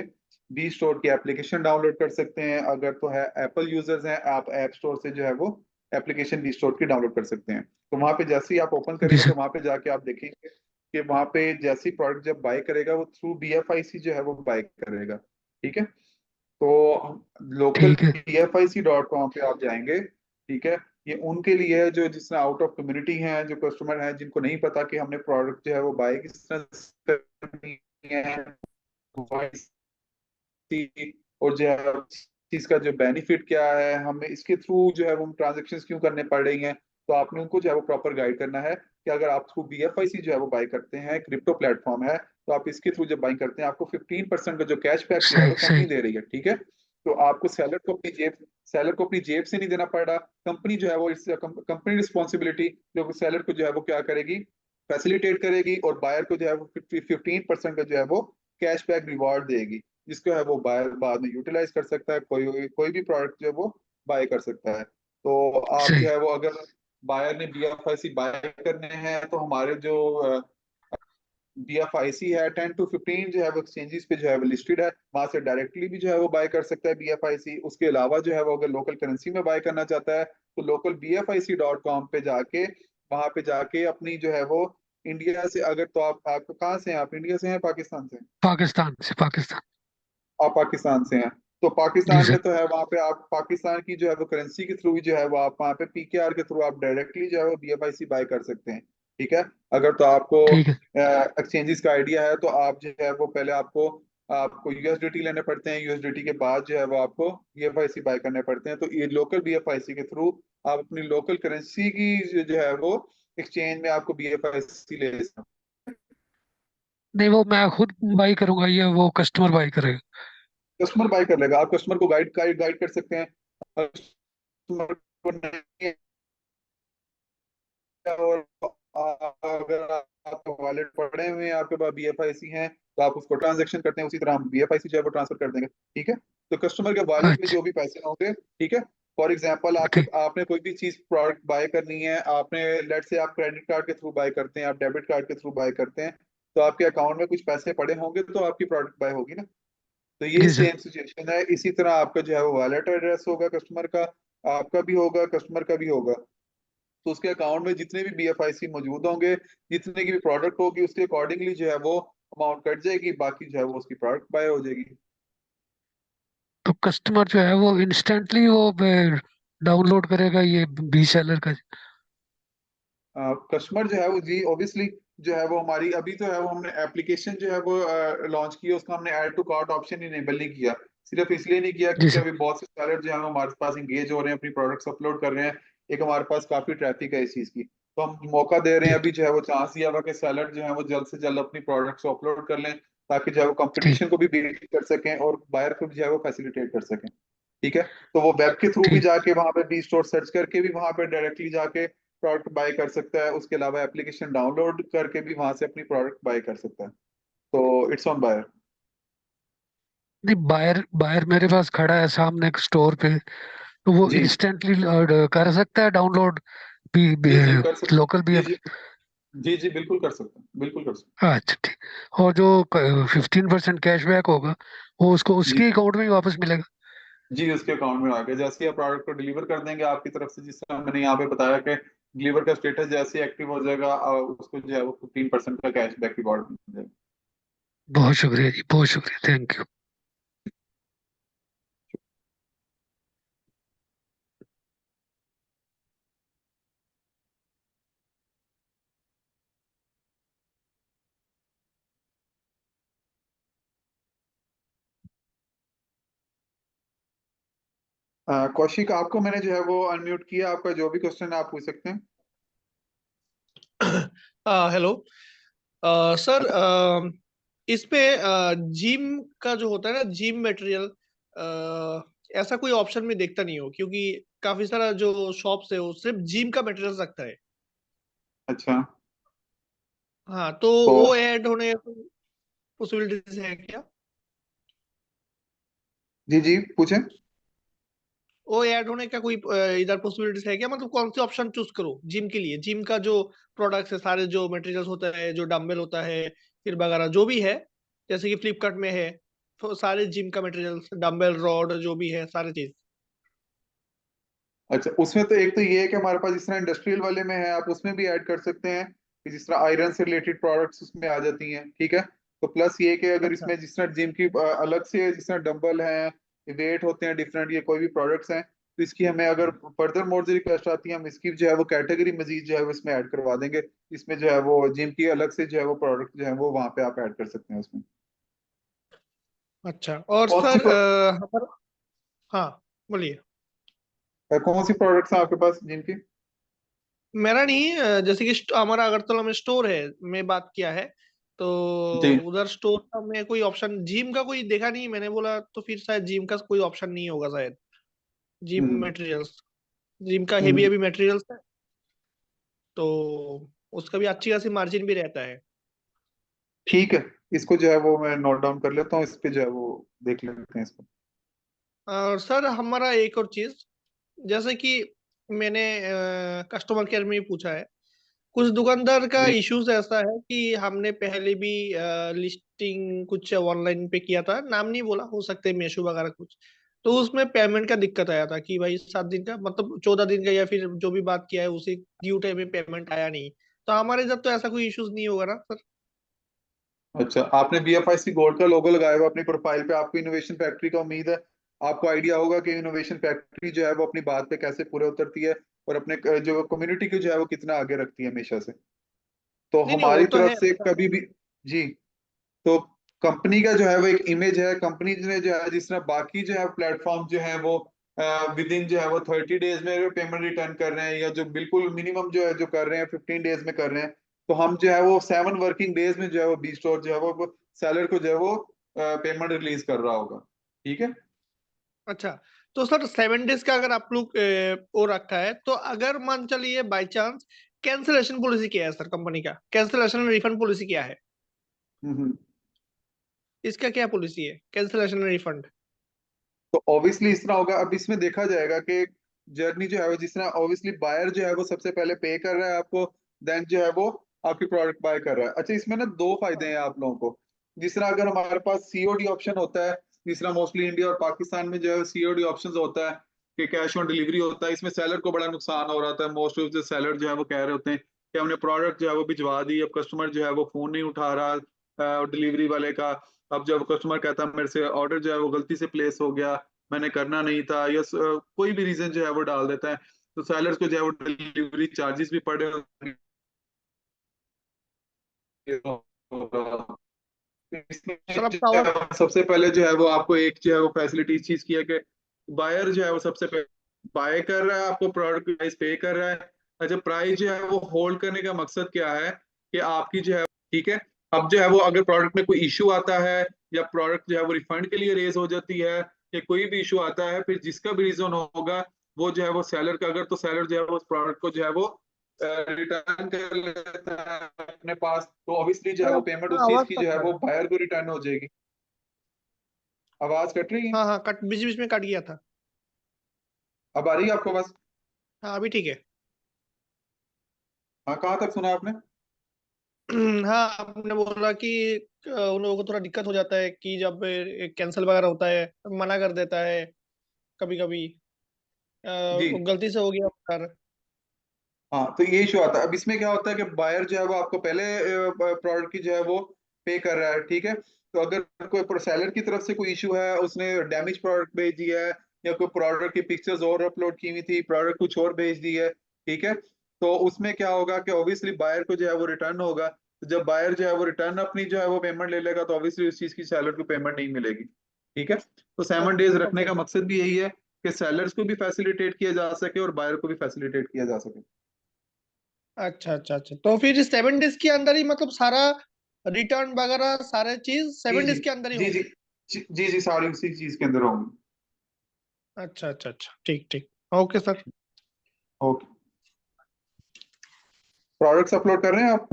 बी स्टोर की एप्लीकेशन डाउनलोड कर सकते हैं। अगर तो है एप्पल यूजर्स हैं, आप ऐप स्टोर से जो है वो एप्लीकेशन बी स्टोर की डाउनलोड कर सकते हैं। तो वहां पे जैसे ही आप ओपन जी करेंगे सर। तो वहां पे जाके आप देखेंगे कि वहां पे जैसी प्रोडक्ट जब बाय करेगा वो थ्रू BFIC जो है वो बाय करेगा। ठीक है। तो लोकल ठीक है। BFIC.com पे आप जाएंगे। ठीक है। ये उनके लिए है जो जिसने आउट ऑफ कम्युनिटी हैं, जो कस्टमर हैं जिनको नहीं पता कि हमने प्रोडक्ट जो है वो बाय किस तरह से करनी है, और जो है चीज का जो बेनिफिट क्या है, हमें इसके थ्रू जो है वो ट्रांजेक्शन क्यों करने पड़ रही हैं। तो आपने उनको जो है वो प्रॉपर गाइड करना है कि अगर आप थ्रू BFIC जो है वो बाय करते हैं, क्रिप्टो प्लेटफॉर्म है, तो आप इसके थ्रू जब बाई करते हैं आपको 15% का जो कैशबैक जो है सही वो कंपनी सही। दे रही है। ठीक है। तो आपको सेलर को अपनी जेब से नहीं देना पड़ रहा। कंपनी जो है वो इस कंपनी रिस्पॉन्सिबिलिटी जो सेलर को जो है वो क्या करेगी, फैसिलिटेट करेगी, और बायर को जो है वो 15% का जो है वो कैशबैक रिवॉर्ड देगी, जिसको है वो बायर बाद में यूटिलाइज कर सकता है, कोई कोई भी प्रोडक्ट जो है वो बाय कर सकता है। तो आप जो सही। है वो अगर बायर ने BFIC बाय करने हैं तो हमारे जो BFIC है 10 to 15 जो है वो एक्सचेंजेस पे जो है वो लिस्टेड है, वहां से डायरेक्टली भी जो है वो बाय कर सकता है BFIC। उसके अलावा जो है वो अगर लोकल करेंसी में बाय करना चाहता है तो लोकल BFIC.com पे जाके, वहां पे जाके अपनी जो है वो इंडिया से, अगर तो आप कहाँ से हैं, आप इंडिया से हैं पाकिस्तान से हैं? पाकिस्तान से, पाकिस्तान। आप पाकिस्तान से हैं। तो जी पाकिस्तान में सर। तो है वहां पे आप पाकिस्तान की जो है वो करेंसी के थ्रू जो है वो आप वहां पे PKR के थ्रू आप डायरेक्टली जो है वो BFIC बाय कर सकते हैं। ठीक है। अगर तो आपको ठीक है। एक्सचेंजेस का आइडिया है तो आप जो है वो पहले आपको आपको USDT लेने पड़ते हैं, USDT के बाद जो है वो आपको BFIC बाय करने पड़ते हैं। तो ये लोकल BFIC के थ्रू आप अपनी लोकल करेंसी की जो है वो एक्सचेंज में आपको BFIC ले सकते नहीं, वो मैं खुद बाई करूंगा, ये वो कस्टमर बाई करेगा? हैं। कस्टमर बाय कर लेगा, आप कस्टमर को गाइड गाइड गाइड कर सकते हैं। कस्टमर को नहीं, और अगर आपका वॉलेट पड़े हुए हैं, आपके पास BFIC हैं, तो आप उसको ट्रांजेक्शन करते हैं, उसी तरह हम BFIC जो है वो ट्रांसफर कर देंगे। ठीक है। तो कस्टमर के वॉलेट में अच्छा। जो भी पैसे होंगे, ठीक है। फॉर एग्जाम्पल आपके ठीक। आपने कोई भी चीज प्रोडक्ट बाय करनी है, आपने लेट से आप क्रेडिट कार्ड के थ्रू बाय करते हैं, आप डेबिट कार्ड के थ्रू बाय करते हैं, तो आपके अकाउंट में कुछ पैसे पड़े होंगे तो आपकी प्रोडक्ट बाय होगी ना। तो ये जी सर। सेम सिचुएशन है। इसी तरह आपका जो है वो वॉलेट एड्रेस होगा कस्टमर का, आपका भी होगा, कस्टमर का भी होगा। तो उसके अकाउंट में जितने भी BFIC मौजूद होंगे, जितने की भी प्रोडक्ट होगी, उसके अकॉर्डिंगली जो है वो अमाउंट कट जाएगी, बाकी जो है वो उसकी प्रोडक्ट बाय हो जाएगी। तो कस्टमर जो है वो इंस्टेंटली वो डाउनलोड करेगा ये बी सेलर का? कस्टमर जो है वो जी ऑब्वियसली जो है वो हमारी अभी तो है वो हमने एप्लीकेशन जो है वो लॉन्च की है, उसका हमने add to cart option enable नहीं किया। सिर्फ इसलिए नहीं किया जी क्योंकि सर। अभी बहुत से सेलर जो है वो हमारे पास इंगेज हो रहे हैं, अपनी प्रोडक्ट्स अपलोड कर रहे हैं। एक हमारे पास काफी ट्रैफिक है इस चीज की, तो हम मौका दे रहे हैं ठीक। अभी जो है वो चांस दिया हुआ कि सेलर जो है वो जल्द से जल्द अपनी प्रोडक्ट्स को अपलोड कर लें, ताकि जो है वो ठीक। कंपटीशन को भी बीट कर सकें और बायर को भी जो है वो फैसिलिटेट कर सकें। ठीक है। तो वो वेब के थ्रू भी ठीक। जाके वहां पे बी स्टोर सर्च करके भी वहां पे डायरेक्टली जाके प्रोडक्ट बाय कर सकता है। उसके अलावा एप्लीकेशन डाउनलोड करके भी वहां से अपनी प्रोडक्ट बाय कर सकता है। तो इट्स ऑन बायर। नहीं, बायर बायर मेरे पास खड़ा है सामने एक स्टोर पे, तो वो जी इंस्टेंटली कर सकता है डाउनलोड भी, जी जी कर सकते। लोकल भी? जी जी जी जी बिल्कुल कर सकते हैं, बिल्कुल कर सकते अच्छा ठीक। और जो 15% कैशबैक होगा वो उसको हैं। जी उसके अकाउंट में ही वापस मिलेगा? जी उसके अकाउंट में आ गया, जैसे ही आप प्रोडक्ट को डिलीवर कर देंगे आपकी तरफ से, जिस तरह मैंने यहाँ पे बताया कि डिलीवर का स्टेटस जैसे ही एक्टिव हो जाएगा, उसको जो है वो 15% का कैशबैक रिवॉर्ड मिल जाएगा। बहुत शुक्रिया जी, बहुत शुक्रिया, थैंक यू। कौशिक आपको मैंने जो है वो अनम्यूट किया, आपका जो भी क्वेश्चन है आप पूछ सकते हैं। हेलो सर, इस पे जिम का जो होता है ना, जिम मटेरियल, ऐसा कोई ऑप्शन में देखता नहीं हो, क्योंकि काफी सारा जो शॉप्स है वो सिर्फ जिम का मटेरियल रखता है। अच्छा। हाँ, तो तो वो ऐड होने पॉसिबिलिटीज है क्या? जी जी पूछें। वो ऐड होने का कोई इधर पॉसिबिलिटीज है क्या? मतलब कौन से ऑप्शन चूज करो जिम के लिए? जिम का जो प्रोडक्ट्स है, सारे जो मटेरियल्स होता है, जो डंबल होता है, फिर वगैरह जो भी है, जैसे कि फ्लिपकार्ट में है, तो सारे जिम का मटेरियल, डंबल, रॉड, जो भी है सारी चीज। अच्छा, उसमें तो एक तो ये है कि हमारे पास जिस तरह इंडस्ट्रियल वाले में है, आप उसमें भी ऐड कर सकते हैं कि जिस तरह आयरन से रिलेटेड प्रोडक्ट्स उसमें आ जाती हैं, ठीक है। तो प्लस ये कि अगर अच्छा इसमें जिस तरह जिम की अलग से जिस तरह डंबल है, वेट होते हैं डिफरेंट, ये कोई भी प्रोडक्ट्स हैं, तो इसकी हमें अगर फर्दर मोर जो रिक्वेस्ट आती है, हम इसकी जो है वो कैटेगरी मजीद जो है वो इसमें ऐड करवा देंगे। इसमें जो है वो जिम की अलग से जो है वो प्रोडक्ट जो है वो वहाँ पे आप ऐड कर सकते हैं उसमें। अच्छा। और कौन सी सर हमारा, हाँ बोलिए। कौन सी प्रोडक्ट्स हैं आपके पास जिम की? मेरा नहीं, जैसे कि हमारा अगरतला में स्टोर है, मैं बात किया है, तो जी। उधर स्टोर का में कोई ऑप्शन जिम का कोई देखा नहीं मैंने, बोला तो फिर शायद जिम का कोई ऑप्शन नहीं होगा शायद। जिम हम्म मटेरियल्स, जिम का हेवी हम्म, हेवी मटेरियल्स है, तो उसका भी अच्छी खासी मार्जिन भी रहता है। ठीक है। इसको जो है वो मैं नोट डाउन कर लेता हूँ, इस पे जो है वो देख लेते हैं इसको। और सर हमारा एक और चीज, जैसे कि मैंने कस्टमर केयर में ही पूछा है, कुछ दुकानदार का जी। इश्यूज ऐसा है कि हमने पहले भी लिस्टिंग कुछ ऑनलाइन पे किया था, नाम नहीं बोला, हो सकते है मीशो वगैरह कुछ, तो उसमें पेमेंट का दिक्कत आया था कि भाई 7 दिन का, मतलब 14 दिन का, या फिर जो भी बात किया है उसी ड्यू टाइम में पेमेंट आया नहीं। तो हमारे साथ तो ऐसा कोई इश्यूज नहीं होगा ना सर? अच्छा, आपने BFIC गोल्ड का लोगो लगाया हुआ अपनी प्रोफाइल पे, आपको इनोवेशन फैक्ट्री का उम्मीद है, आपको आइडिया होगा कि इनोवेशन फैक्ट्री जो है वो अपनी बात पे कैसे पूरे उतरती है और अपने जो कम्युनिटी को जो है वो कितना आगे रखती है हमेशा से। तो नहीं नहीं, वो हमारी तो तरफ है से सर। कभी भी, जी, तो कंपनी का जो है वो एक इमेज है, कंपनी ने जो है जिस तरह बाकी जो है प्लेटफॉर्म जो है वो विद इन जो है वो 30 डेज में पेमेंट रिटर्न कर रहे हैं, या जो बिल्कुल मिनिमम जो है जो कर रहे हैं 15 डेज में कर रहे हैं, तो हम जो है वो 7 वर्किंग डेज में जो है वो बी स्टोर जो है वो सेलर को जो है वो पेमेंट रिलीज कर रहा होगा। ठीक है। अच्छा, तो सर 7 डेज का अगर आप लोग वो रखा है, तो अगर मान चलिए बाई चांस कैंसिलेशन पॉलिसी क्या है सर कंपनी का? कैंसिलेशन रिफंड पॉलिसी क्या है? हम्म। इसका क्या पॉलिसी है, कैंसिलेशन रिफंड? तो ऑब्वियसली इस तरह होगा, अब इसमें देखा जाएगा कि जर्नी जो है वो जिस तरह ऑब्वियसली बायर जो है वो सबसे पहले पे कर रहा है आपको, देन जो है वो आपकी प्रोडक्ट बाय कर रहा है। अच्छा, इसमें ना दो फायदे हैं आप लोगों को। जिस तरह अगर हमारे पास COD ऑप्शन होता है, जिस तरह मोस्टली इंडिया और पाकिस्तान में जो है COD ऑप्शन होता है कि कैश ऑन डिलीवरी होता है, इसमें सेलर को बड़ा नुकसान हो रहा था। मोस्ट ऑफ द सेलर जो है वो कह रहे होते हैं कि हमने प्रोडक्ट जो है वो भिजवा दी, अब कस्टमर जो है वो फोन नहीं उठा रहा डिलीवरी वाले का। अब जब कस्टमर कहता है मेरे से ऑर्डर जो है वो गलती से प्लेस हो गया, मैंने करना नहीं था, या कोई भी रीजन जो है वो डाल देता है, तो सेलर्स को जो है वो डिलीवरी चार्जेस भी पड़े। इसमें सर जो आपका है आवाज, वो सबसे पहले जो है वो आपको एक जो है वो फैसिलिटी इस चीज की है कि बायर जो है वो सबसे पहले बाय कर रहा है, आपको प्रोडक्ट की प्राइस पे कर रहा है। अच्छा, प्राइस जो है वो होल्ड करने का मकसद क्या है कि आपकी जो है, ठीक है, अब जो है वो अगर प्रोडक्ट में कोई इश्यू आता है, या प्रोडक्ट जो है वो रिफंड के लिए रेज हो जाती है, या कोई भी इशू आता है, फिर जिसका भी रीजन होगा, वो जो है वो सेलर का, अगर तो सेलर जो है वो उस प्रोडक्ट को जो है वो रिटर्न कर लेता है अपने पास, तो ऑब्वियसली जो है सर वो पेमेंट आपका उस चीज आवाज की जो कट है रहा वो है। बायर को रिटर्न हो जाएगी। आवाज कट रही है? हाँ हाँ, कट बीच बीच में कट गया था। अब आ रही है आपको बस? हाँ अभी ठीक है। हाँ, कहाँ तक सुना आपने? हाँ, आपने बोला कि उन लोगों को थोड़ा दिक्कत हो जाता है कि जब कैंसिल वगैरह होता है, मना कर देता है कभी कभी, जी। गलती से हो गया सर। हाँ, तो ये इशू आता है। अब इसमें क्या होता है कि बायर जो है वो आपको पहले प्रोडक्ट की जो है वो पे कर रहा है, ठीक है। तो अगर कोई सेलर की तरफ से कोई इशू है, उसने डैमेज प्रोडक्ट भेज दिया है, या कोई प्रोडक्ट की पिक्चर्स और अपलोड की हुई थी, प्रोडक्ट कुछ और भेज दी है, ठीक है, तो उसमें क्या होगा कि ऑब्वियसली बायर को जो है वो रिटर्न होगा। तो जब बायर जो है वो रिटर्न अपनी जो है वो पेमेंट ले लेगा, तो ऑब्वियसली उस चीज की सेलर को पेमेंट नहीं मिलेगी। ठीक है। तो 7 डेज रखने ओके। का मकसद भी यही है कि सेलर्स को भी फैसिलिटेट किया जा सके और बायर को भी फैसिलिटेट किया जा सके। अच्छा अच्छा अच्छा, तो फिर 7 डेज के अंदर ही मतलब सारा रिटर्न वगैरह सारे चीज जी 7 डेज जी के अंदर ही जी जी होंगे? जी जी, सारी उसी चीज के अंदर होंगी। अच्छा अच्छा अच्छा, ठीक ठीक। Okay sir. Okay. Products upload कर रहे हैं आप?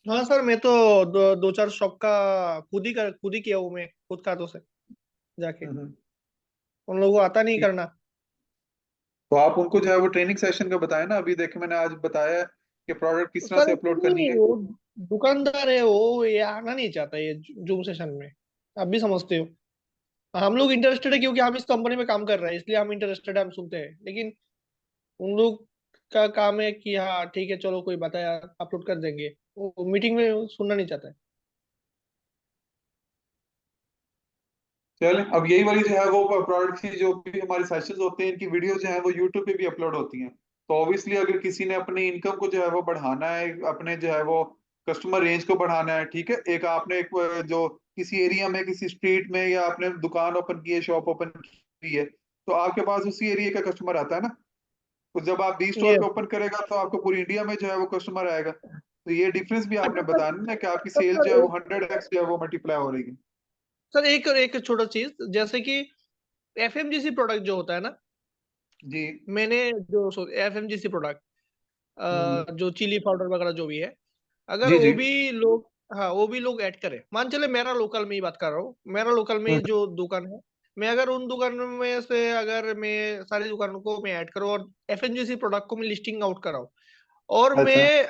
हाँ सर, मैं तो दो चार शॉप का खुद ही किया हूँ मैं, खुद हाथों से जाके। हम्म। उन लोगों को आता नहीं ठीक। करना। तो आप उनको जो है वो ट्रेनिंग सेशन का बताएं ना, अभी देखे मैंने आज बताया है कि प्रोडक्ट किस तरह सर से अपलोड करनी एक्चुअली है। वो दुकानदार है, वो ये आना नहीं चाहता ये जूम सेशन में। आप भी समझते हो। हम लोग इंटरेस्टेड है क्योंकि हम इस कंपनी में काम कर रहे हैं, इसलिए हम इंटरेस्टेड है, हम सुनते हैं। लेकिन उन लोग का काम है कि हाँ ठीक है चलो कोई बताया अपलोड कर देंगे, वो मीटिंग में सुनना नहीं चाहता है। चले, अब यही वाली जो है वो प्रोडक्ट की जो भी हमारे सेशंस होते हैं, इनकी वीडियो जो है वो यूट्यूब पे भी अपलोड होती हैं। तो ऑब्वियसली अगर किसी ने अपनी इनकम को जो है वो बढ़ाना है, अपने जो है वो कस्टमर रेंज को बढ़ाना है, ठीक है, एक आपने एक जो किसी एरिया में किसी स्ट्रीट में या आपने दुकान ओपन की है, शॉप ओपन की है, तो आपके पास उसी एरिया का कस्टमर आता है ना। तो जब आप बी स्टोर ये पे ओपन करेगा तो आपको पूरी इंडिया में जो है वो कस्टमर आएगा। तो ये डिफरेंस भी आपने बताना ना कि आपकी सेल जो है वो 100x जो है वो मल्टीप्लाई हो रही है। सर एक एक छोटा चीज, जैसे कि एफएमजीसी प्रोडक्ट जो होता है ना, जी। मैंने जो एफएमजीसी प्रोडक्ट हम्म। जो चिली पाउडर वगैरह जो भी है, अगर जी वो जी। भी लोग, हाँ वो भी लोग ऐड करें, मान चले मेरा लोकल में ही बात कर रहा हूँ, मेरा लोकल में ही जो दुकान है, मैं अगर उन दुकानों में से अगर मैं सारी दुकानों को मैं ऐड करूँ और एफएमजीसी प्रोडक्ट को मैं लिस्टिंग आउट कराऊँ, और अच्छा। मैं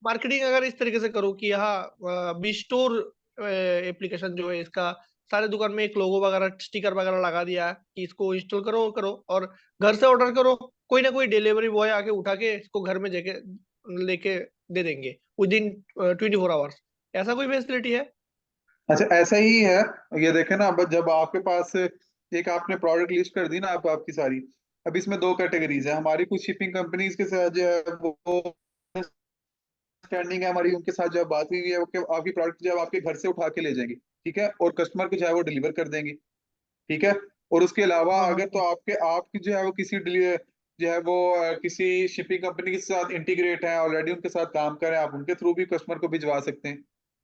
मार्केटिंग अगर इस तरीके से करूँ कि हाँ बी स्टोर एप्लीकेशन जो है इसका सारे दुकान में एक लोगो वगैरह स्टिकर वगैरह लगा दिया कि इसको इंस्टॉल करो करो और घर से ऑर्डर करो, कोई ना कोई डिलीवरी बॉय आके उठा के इसको घर में जाके लेके दे देंगे विद इन 24 आवर्स, ऐसा कोई फैसिलिटी है? अच्छा, ऐसा ही है। ये देखे ना, अब जब आपके पास एक आपने प्रोडक्ट लिस्ट कर दी ना, आप आपकी सारी, अब इसमें दो कैटेगरीज है हमारी। कुछ शिपिंग कंपनीज के साथ जो है वो स्टैंडिंग है हमारी, उनके साथ जो है बात हुई है कि आपकी प्रोडक्ट जो है आपके घर से उठा के ले जाएंगे, ठीक है, और कस्टमर को जो है वो डिलीवर कर देंगे, ठीक है। और उसके अलावा हाँ हाँ अगर तो आपके आपकी जो है वो किसी जो है वो किसी शिपिंग कंपनी के साथ इंटीग्रेट है, ऑलरेडी उनके साथ काम करें, आप उनके थ्रू भी कस्टमर को भिजवा सकते हैं,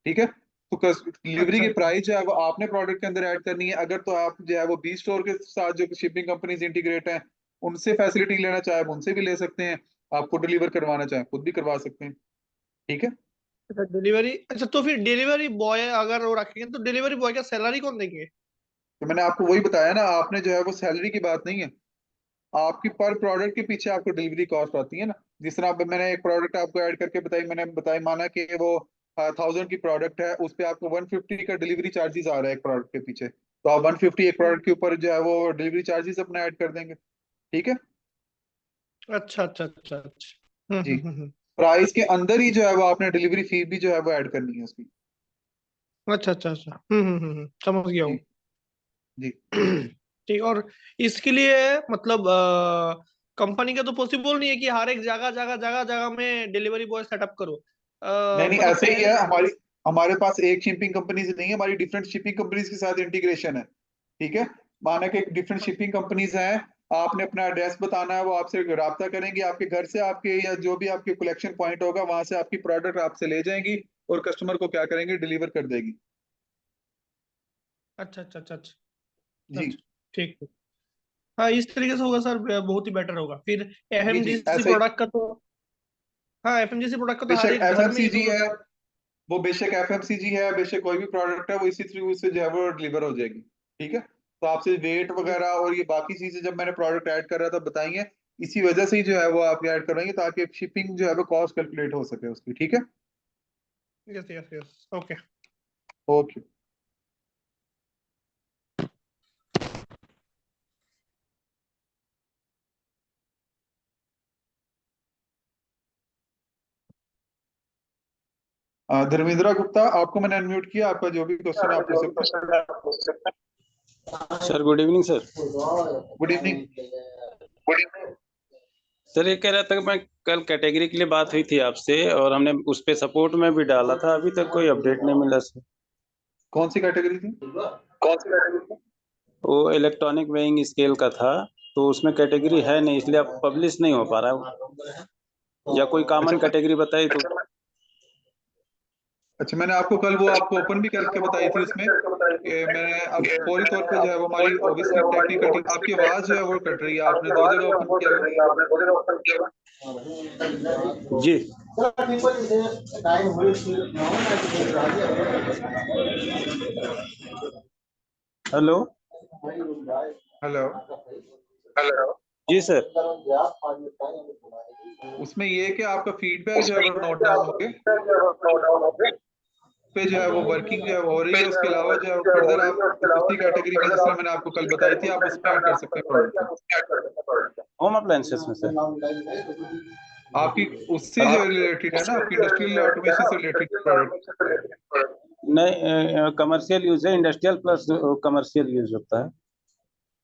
ठीक है। तो डिलीवरी अच्छा की अच्छा प्राइस जो है वो आपने प्रोडक्ट के अंदर ऐड करनी है। अगर तो आप जो है वो बी स्टोर के साथ जो शिपिंग कंपनीज इंटीग्रेट हैं, उनसे फैसिलिटी लेना चाहे आप उनसे भी ले सकते हैं, आपको डिलीवर करवाना चाहे खुद भी करवा सकते हैं, ठीक है। अच्छा डिलीवरी, अच्छा तो फिर डिलीवरी बॉय अगर वो रखेंगे तो डिलीवरी बॉय का सैलरी कौन देंगे? तो मैंने आपको वही बताया ना, आपने जो है वो सैलरी की बात नहीं है, आपकी पर प्रोडक्ट के पीछे आपको डिलीवरी कॉस्ट आती है ना। जिस तरह अब मैंने एक प्रोडक्ट आपको ऐड करके बताई, मैंने बताई माना कि वो 1000 की प्रोडक्ट है, उस पे आपको 150 का डिलीवरी चार्जेस आ रहा है एक प्रोडक्ट के पीछे, तो आप 150 एक हम्म, प्रोडक्ट के ऊपर जो है वो डिलीवरी चार्जेस अपना ऐड कर देंगे, ठीक है। अच्छा अच्छा अच्छा अच्छा जी। हम्म। प्राइस के अंदर ही जो है वो आपने डिलीवरी फी भी जो है वो ऐड करनी है उसकी। अच्छा अच्छा अच्छा समझ गया जी हूँ। जी। ठीक, और इसके लिए मतलब कंपनी का तो पॉसिबल नहीं है कि हर एक जगह जगह जगह जगह में डिलीवरी बॉय सेटअप करो, नहीं नहीं, मतलब ऐसे ही पहले है हमारी, हमारे पास एक शिपिंग कंपनी से नहीं है, हमारी डिफरेंट शिपिंग कंपनीज के साथ इंटीग्रेशन है, ठीक है। माना कि डिफरेंट शिपिंग कंपनीज हैं, आपने अपना एड्रेस बताना है, वो आपसे राब्ता करेंगे, आपके घर से आपके या जो भी आपके कलेक्शन पॉइंट होगा वहां से आपकी प्रोडक्ट आपसे ले जाएंगी और कस्टमर को क्या करेंगे, डिलीवर कर देगी। अच्छा अच्छा अच्छा अच्छा जी अच्छा ठीक है। हाँ इस तरीके से होगा सर, बहुत ही बेटर होगा फिर। जी। जी एफएमजीसी ऐसे ही। प्रोडक्ट का तो, हाँ एफएमजीसी प्रोडक्ट का तो हर बेशक एक घर में ही एफएमसीजी तो। है, वो बेशक एफएमसीजी है, बेशक कोई भी प्रोडक्ट है, वो इसी थ्रू से जो है वो डिलीवर हो जाएगी, ठीक है। तो आपसे वेट वगैरह और ये बाकी चीजें जब मैंने प्रोडक्ट ऐड कर रहा था बताई हैं, इसी वजह से ही जो है वो आप ऐड करवाएंगे ताकि शिपिंग जो है वो कॉस्ट कैलकुलेट हो सके उसकी, ठीक है। Yes yes yes okay. Okay. Dharmendra Gupta, आपको मैंने अनम्यूट किया, आपका जो भी क्वेश्चन है आप पूछ सकते हैं। Sir good evening sir. Good evening. Sir ये कह रहा था कि मैं कल कैटेगरी के लिए बात हुई थी आपसे और हमने उस पे सपोर्ट में भी डाला था, अभी तक कोई अपडेट नहीं मिला सर। कौन सी कैटेगरी थी? वो इलेक्ट्रॉनिक वेइंग स्केल का था, तो उसमें कैटेगरी है नहीं, इसलिए अब पब्लिश नहीं हो पा रहा है, या कोई अच्छा कॉमन कैटेगरी बताई तो। अच्छा, मैंने आपको कल वो आपको ओपन भी करके बताई थी उसमें कि मैंने अब फौरी तौर पे जो है वो हमारी ऑब्वियसली टेक्निकल टीम, आपकी आवाज जो है वो कट रही है, आपने दो जगह ओपन किया हुआ है। जी हेलो। हेलो। जी सर। उसमें ये है कि आपका फीडबैक जो है वो नोट डाउन हो गया। पे जो है वो वर्किंग जो है हो रही है, उसके अलावा जो है फर्दर आप दूसरी कैटेगरी में, जिस तरह मैंने आपको कल बताई थी, आप उसमें ऐड कर सकते हैं प्रोडक्ट। होम अप्लायंसेस में सर। आपकी उससे जो रिलेटेड है ना, आपकी इंडस्ट्रियल ऑटोमेशन से रिलेटेड प्रोडक्ट। नहीं, कमर्शियल यूज है, इंडस्ट्रियल प्लस कमर्शियल यूज होता है।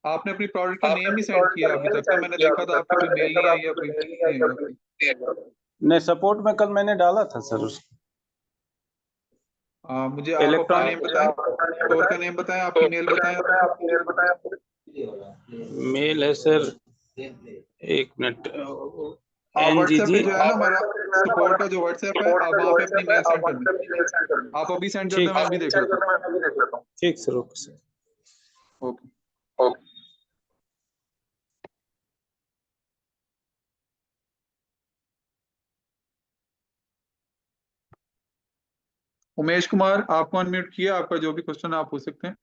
आपने अपनी प्रोडक्ट का नेम नहीं सेंड किया अभी तक, तो मैंने देखा था आपकी कोई मेल नहीं आई या कोई नहीं आई आपकी। नहीं, सपोर्ट में कल मैंने डाला था सर उसको। मुझे आप अपना नेम बताएं, स्टोर का नेम बताएं, आपकी मेल बताएं। मेल है सर, एक मिनट, आप व्हाट्सएप पे NGG। जो है ना, हमारा सपोर्ट का जो व्हाट्सएप है, आप वहाँ पे अपनी मेल सेंड कर दें। आप अभी सेंड कर दें, मैं अभी देख लेता हूँ। ठीक sir, okay sir. Okay. Umesh Kumar, आपको अनम्यूट किया, आपका जो भी क्वेश्चन आप पूछ सकते हैं।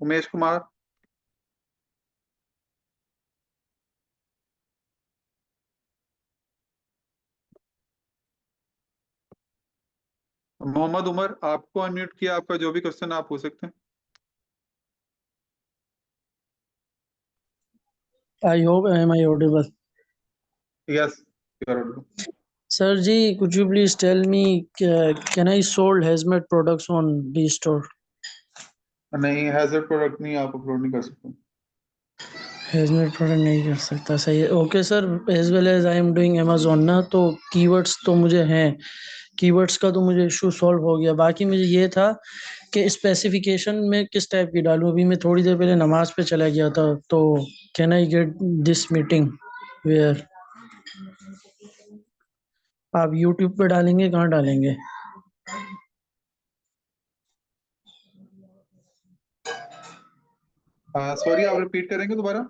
उमेश कुमार। मोहम्मद उमर, आपको अनम्यूट किया, आपका जो भी क्वेश्चन आप पूछ सकते हैं। I hope am I audible? Yes, you are audible. Sir ji, could you please tell me, can I sold hazmat products on B store? नहीं, हैजर्ड प्रोडक्ट नहीं, आप अपलोड नहीं कर सकते। Hazmat product नहीं कर सकता, सही है। Okay sir, as well as I am doing Amazon ना, तो keywords तो मुझे हैं, keywords का तो मुझे इशू सॉल्व हो गया। बाकी मुझे ये था कि स्पेसिफिकेशन में किस टाइप की डालूं। अभी मैं थोड़ी देर पहले नमाज पे चला गया था, तो can I get this meeting where आप यूट्यूब पे डालेंगे, कहाँ डालेंगे? सॉरी, आप रिपीट करेंगे दोबारा?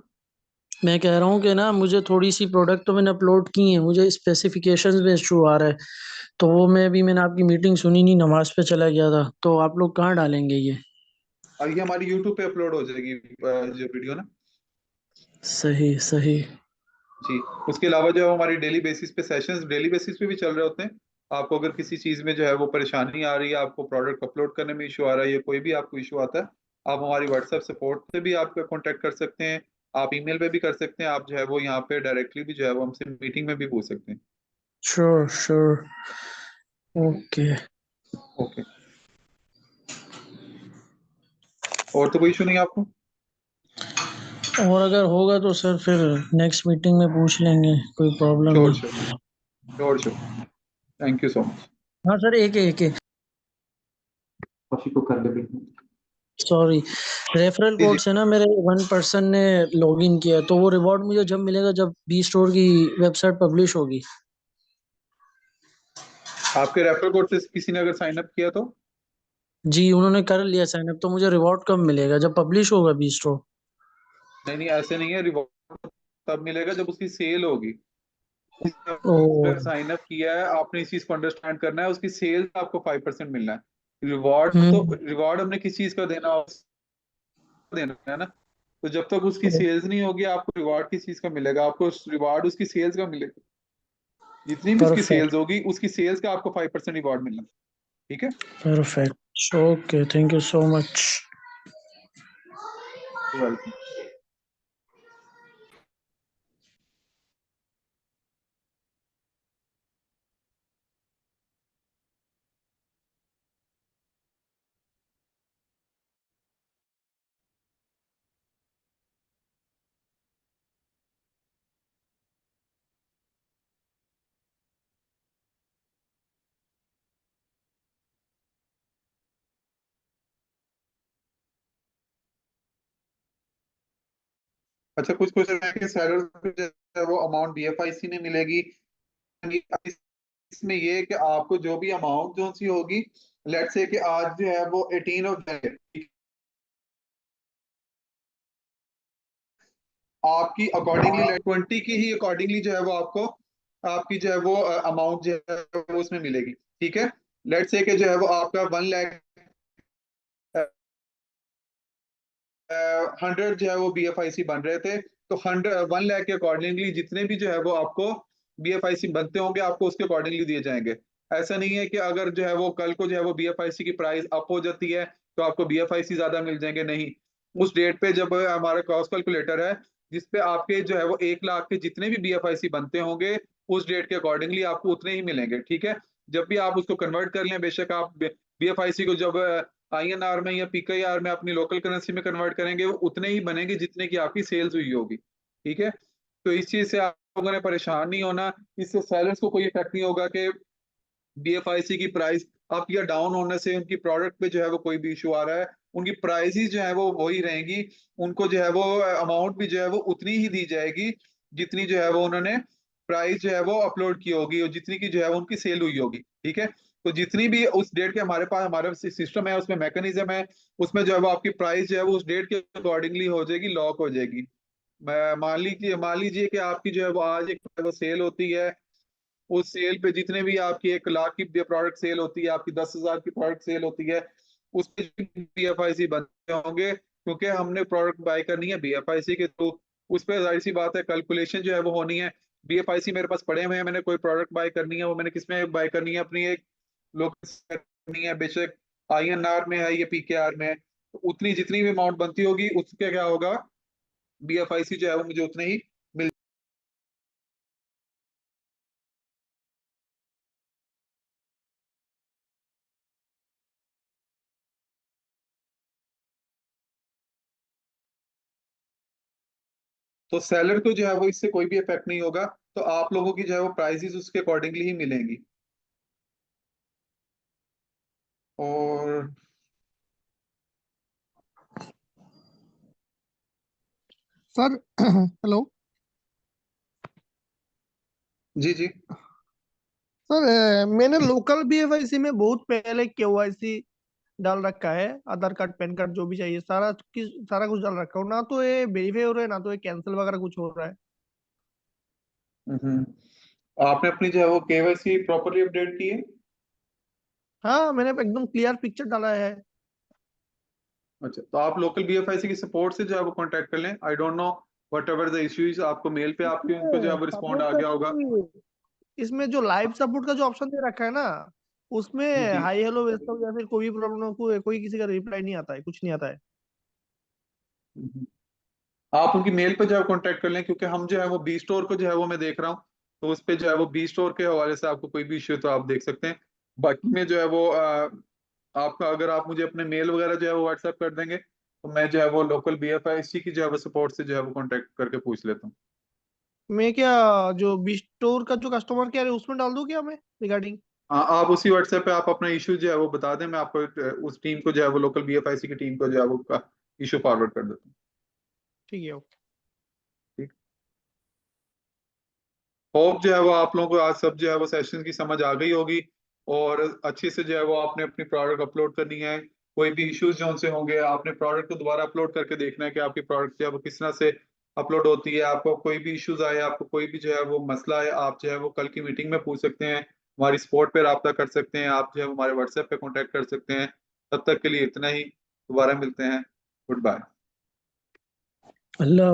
मैं कह रहा हूँ कि ना, मुझे थोड़ी सी प्रोडक्ट तो मैंने अपलोड की है, मुझे स्पेसिफिकेशंस में इशू आ रहा है, तो वो मैंने आपकी मीटिंग सुनी नहीं, नमाज पे चला गया था। तो आप लोग कहाँ डालेंगे ये? ये हमारी यूट्यूब पे अपलोड हो जाएगी जो वीडियो ना। सही सही। जी, उसके अलावा जो है हमारी डेली बेसिस पे सेशंस डेली बेसिस पे भी चल रहे होते हैं। आपको अगर किसी चीज में जो है वो परेशानी आ रही है, आपको प्रोडक्ट अपलोड करने में इशू आ रहा है, या कोई भी आपको इशू आता है, आप हमारी व्हाट्सएप सपोर्ट से भी आप कांटेक्ट कर सकते हैं, आप ईमेल पे भी कर सकते हैं, आप जो है वो यहाँ पे डायरेक्टली भी जो है वो हमसे मीटिंग में भी पूछ सकते हैं। Sure sure. ओके। ओके, और तो कोई इशू नहीं है आपको? और अगर होगा तो सर फिर नेक्स्ट मीटिंग में पूछ लेंगे, कोई प्रॉब्लम श्योर नहीं। Sure sure sure, thank you so much. हाँ सर, एक को कर ले। सॉरी, रेफरल जी जी, कोड से ना मेरे 1 पर्सन ने लॉगिन किया, तो वो रिवॉर्ड मुझे जब मिलेगा, जब बी स्टोर की वेबसाइट पब्लिश होगी। आपके रेफरल कोड से किसी ने अगर साइन अप किया तो? जी, उन्होंने कर लिया साइन अप, तो मुझे रिवॉर्ड कब मिलेगा? जब पब्लिश होगा बी स्टोर? नहीं नहीं, ऐसे नहीं है, रिवॉर्ड तब मिलेगा जब उसकी सेल होगी। ओ, साइन अप किया है आपने, इस चीज को अंडरस्टैंड करना है, उसकी सेल आपको 5% मिलना है। रिवॉर्ड तो हम्म, रिवॉर्ड हमने किस चीज का देना है ना, तो जब तक उसकी सेल्स नहीं होगी, आपको रिवॉर्ड किस चीज का मिलेगा? आपको रिवॉर्ड उसकी सेल्स का मिलेगा। जितनी भी उसकी परफेक्ट सेल्स होगी, उसकी सेल्स का आपको 5% रिवॉर्ड मिलना। ठीक है, perfect. Okay, thank you so much. Welcome. अच्छा, कुछ क्वेश्चन है कि सेलर को जो है वो अमाउंट BFIC में मिलेगी। इसमें ये है कि आपको जो भी अमाउंट जो सी होगी, लेट्स से कि आज जो है वो 18 ऑफ जनवरी, आपकी अकॉर्डिंगली 20 की ही अकॉर्डिंगली जो है वो आपको आपकी जो है वो अमाउंट जो है वो उसमें मिलेगी। ठीक है, लेट्स से कि जो है वो आपका 1,00,000 100 जो है वो BFIC बन रहे थे, तो 1 लाख के अकॉर्डिंगली जितने भी जो है वो आपको BFIC बनते होंगे आपको उसके अकॉर्डिंगली दिए जाएंगे। ऐसा नहीं है कि अगर जो है वो कल को जो है वो BFIC की प्राइस अप हो जाती है तो आपको BFIC ज्यादा मिल जाएंगे, नहीं। उस डेट पे जब हमारा कॉस्ट कैलकुलेटर है जिसपे आपके जो है वो 1 लाख के जितने भी BFIC बनते होंगे उस डेट के अकॉर्डिंगली आपको उतने ही मिलेंगे, ठीक है। जब भी आप उसको कन्वर्ट कर लें, बेशक आप BFIC को जब INR में या PKR में अपनी लोकल करेंसी में कन्वर्ट करेंगे वो उतने ही बनेंगे जितने की आपकी सेल्स हुई होगी, ठीक है। तो इस चीज से आप लोगों ने परेशान नहीं होना, इससे सेलर्स को कोई इफेक्ट नहीं होगा कि BFIC की प्राइस अप या डाउन होने से उनकी प्रोडक्ट पे जो है वो कोई भी इशू आ रहा है। उनकी प्राइसेस जो है वो वही रहेंगी, उनको जो है वो अमाउंट भी जो है वो उतनी ही दी जाएगी जितनी जो है वो उन्होंने प्राइस जो है वो अपलोड की होगी और जितनी की जो है वो उनकी सेल हुई होगी, ठीक है। तो जितनी भी उस डेट के हमारे पास हमारा सिस्टम है उसमें मैकेनिज्म है, उसमें जो है वो आपकी प्राइस जो है वो उस डेट के अकॉर्डिंगली हो जाएगी, लॉक हो जाएगी। मान लीजिए कि आपकी जो है वो आज एक वो सेल होती है, उस सेल पे जितने भी आपकी 1 लाख की प्रोडक्ट सेल होती है, आपकी 10,000 की प्रोडक्ट सेल होती है, उस पे BFIC बनते होंगे क्योंकि हमने प्रोडक्ट बाय करनी है BFIC के थ्रू। उस पे जाहिर सी बात है कैलकुलेशन जो है वो होनी है। BFIC मेरे पास पड़े हुए हैं, मैंने कोई प्रोडक्ट बाय करनी है, वो मैंने किसमें बाय करनी है, अपनी एक लोकल करनी है, बेशक INR में है या PKR में है, तो उतनी जितनी भी अमाउंट बनती होगी उसके क्या होगा, BFIC जो है वो मुझे उतने ही मिल। तो सेलर को जो है वो इससे कोई भी इफेक्ट नहीं होगा, तो आप लोगों की जो है वो प्राइसेस उसके अकॉर्डिंगली ही मिलेंगी। और सर हेलो जी जी सर, मैंने लोकल BFIC में बहुत पहले KYC डाल रखा है, आधार कार्ड पैन कार्ड जो भी चाहिए सारा कुछ डाल रखा हूँ, ना तो ये वेरीफाई हो रहा है ना तो ये कैंसिल वगैरह कुछ हो रहा है। हम्म। आपने अपनी जो है वो KYC प्रॉपरली अपडेट की है? हाँ, मैंने एकदम क्लियर पिक्चर डाला है। अच्छा, तो आप लोकल BFIC की सपोर्ट से जो है वो कांटेक्ट कर लें। I don't know what ever the issues, आपको मेल पे आपके उनको जो है वो रिस्पॉन्ड सपोर्ट आ का गया होगा। इसमें जो लाइव सपोर्ट का जो ऑप्शन दे रखा है ना, उसमें जी जी। हाई हेलो भेजता हूँ या फिर कोई भी प्रॉब्लम को कोई किसी का रिप्लाई नहीं आता है, कुछ नहीं आता है। हम्म। आप उनकी मेल पे जो है कांटेक्ट कर लें क्योंकि हम जो है वो बी स्टोर को जो है वो मैं देख रहा हूँ, तो उस पे जो है वो बी स्टोर के हवाले से आपको कोई भी इश्यू तो आप देख सकते हैं। बाकी में जो है वो आपका अगर आप मुझे अपने मेल वगैरह जो है वो व्हाट्सएप कर देंगे तो मैं जो है वो लोकल BFIC की जो है वो सपोर्ट से जो है वो कांटेक्ट करके पूछ लेता हूँ। मैं क्या जो बी स्टोर का जो कस्टमर केयर है उसमें डाल दूं क्या मैं रिगार्डिंग? हाँ, आप उसी व्हाट्सएप पे आप अपना इशू जो है वो बता दें, मैं आपको उस टीम को जो है वो लोकल BFIC की टीम को जो है वो इशू फॉरवर्ड कर देता हूँ। ठीक है, ओके। ठीक। होप जो है वो आप लोगों को आज सब जो है वो सेशन की समझ आ गई होगी और अच्छे से जो है वो आपने अपनी प्रोडक्ट अपलोड करनी है। कोई भी इश्यूज जो उनसे होंगे आपने प्रोडक्ट को दोबारा अपलोड करके देखना है कि आपकी प्रोडक्ट जो है वो किस तरह से अपलोड होती है। आपको कोई भी इश्यूज आए, आपको कोई भी जो है वो मसला है, आप जो है वो कल की मीटिंग में पूछ सकते हैं, हमारी सपोर्ट पे राब्ता कर सकते हैं, आप जो है हमारे व्हाट्सएप पे कॉन्टेक्ट कर सकते हैं। तब तक के लिए इतना ही, दोबारा मिलते हैं, गुड बाय। अल्लाह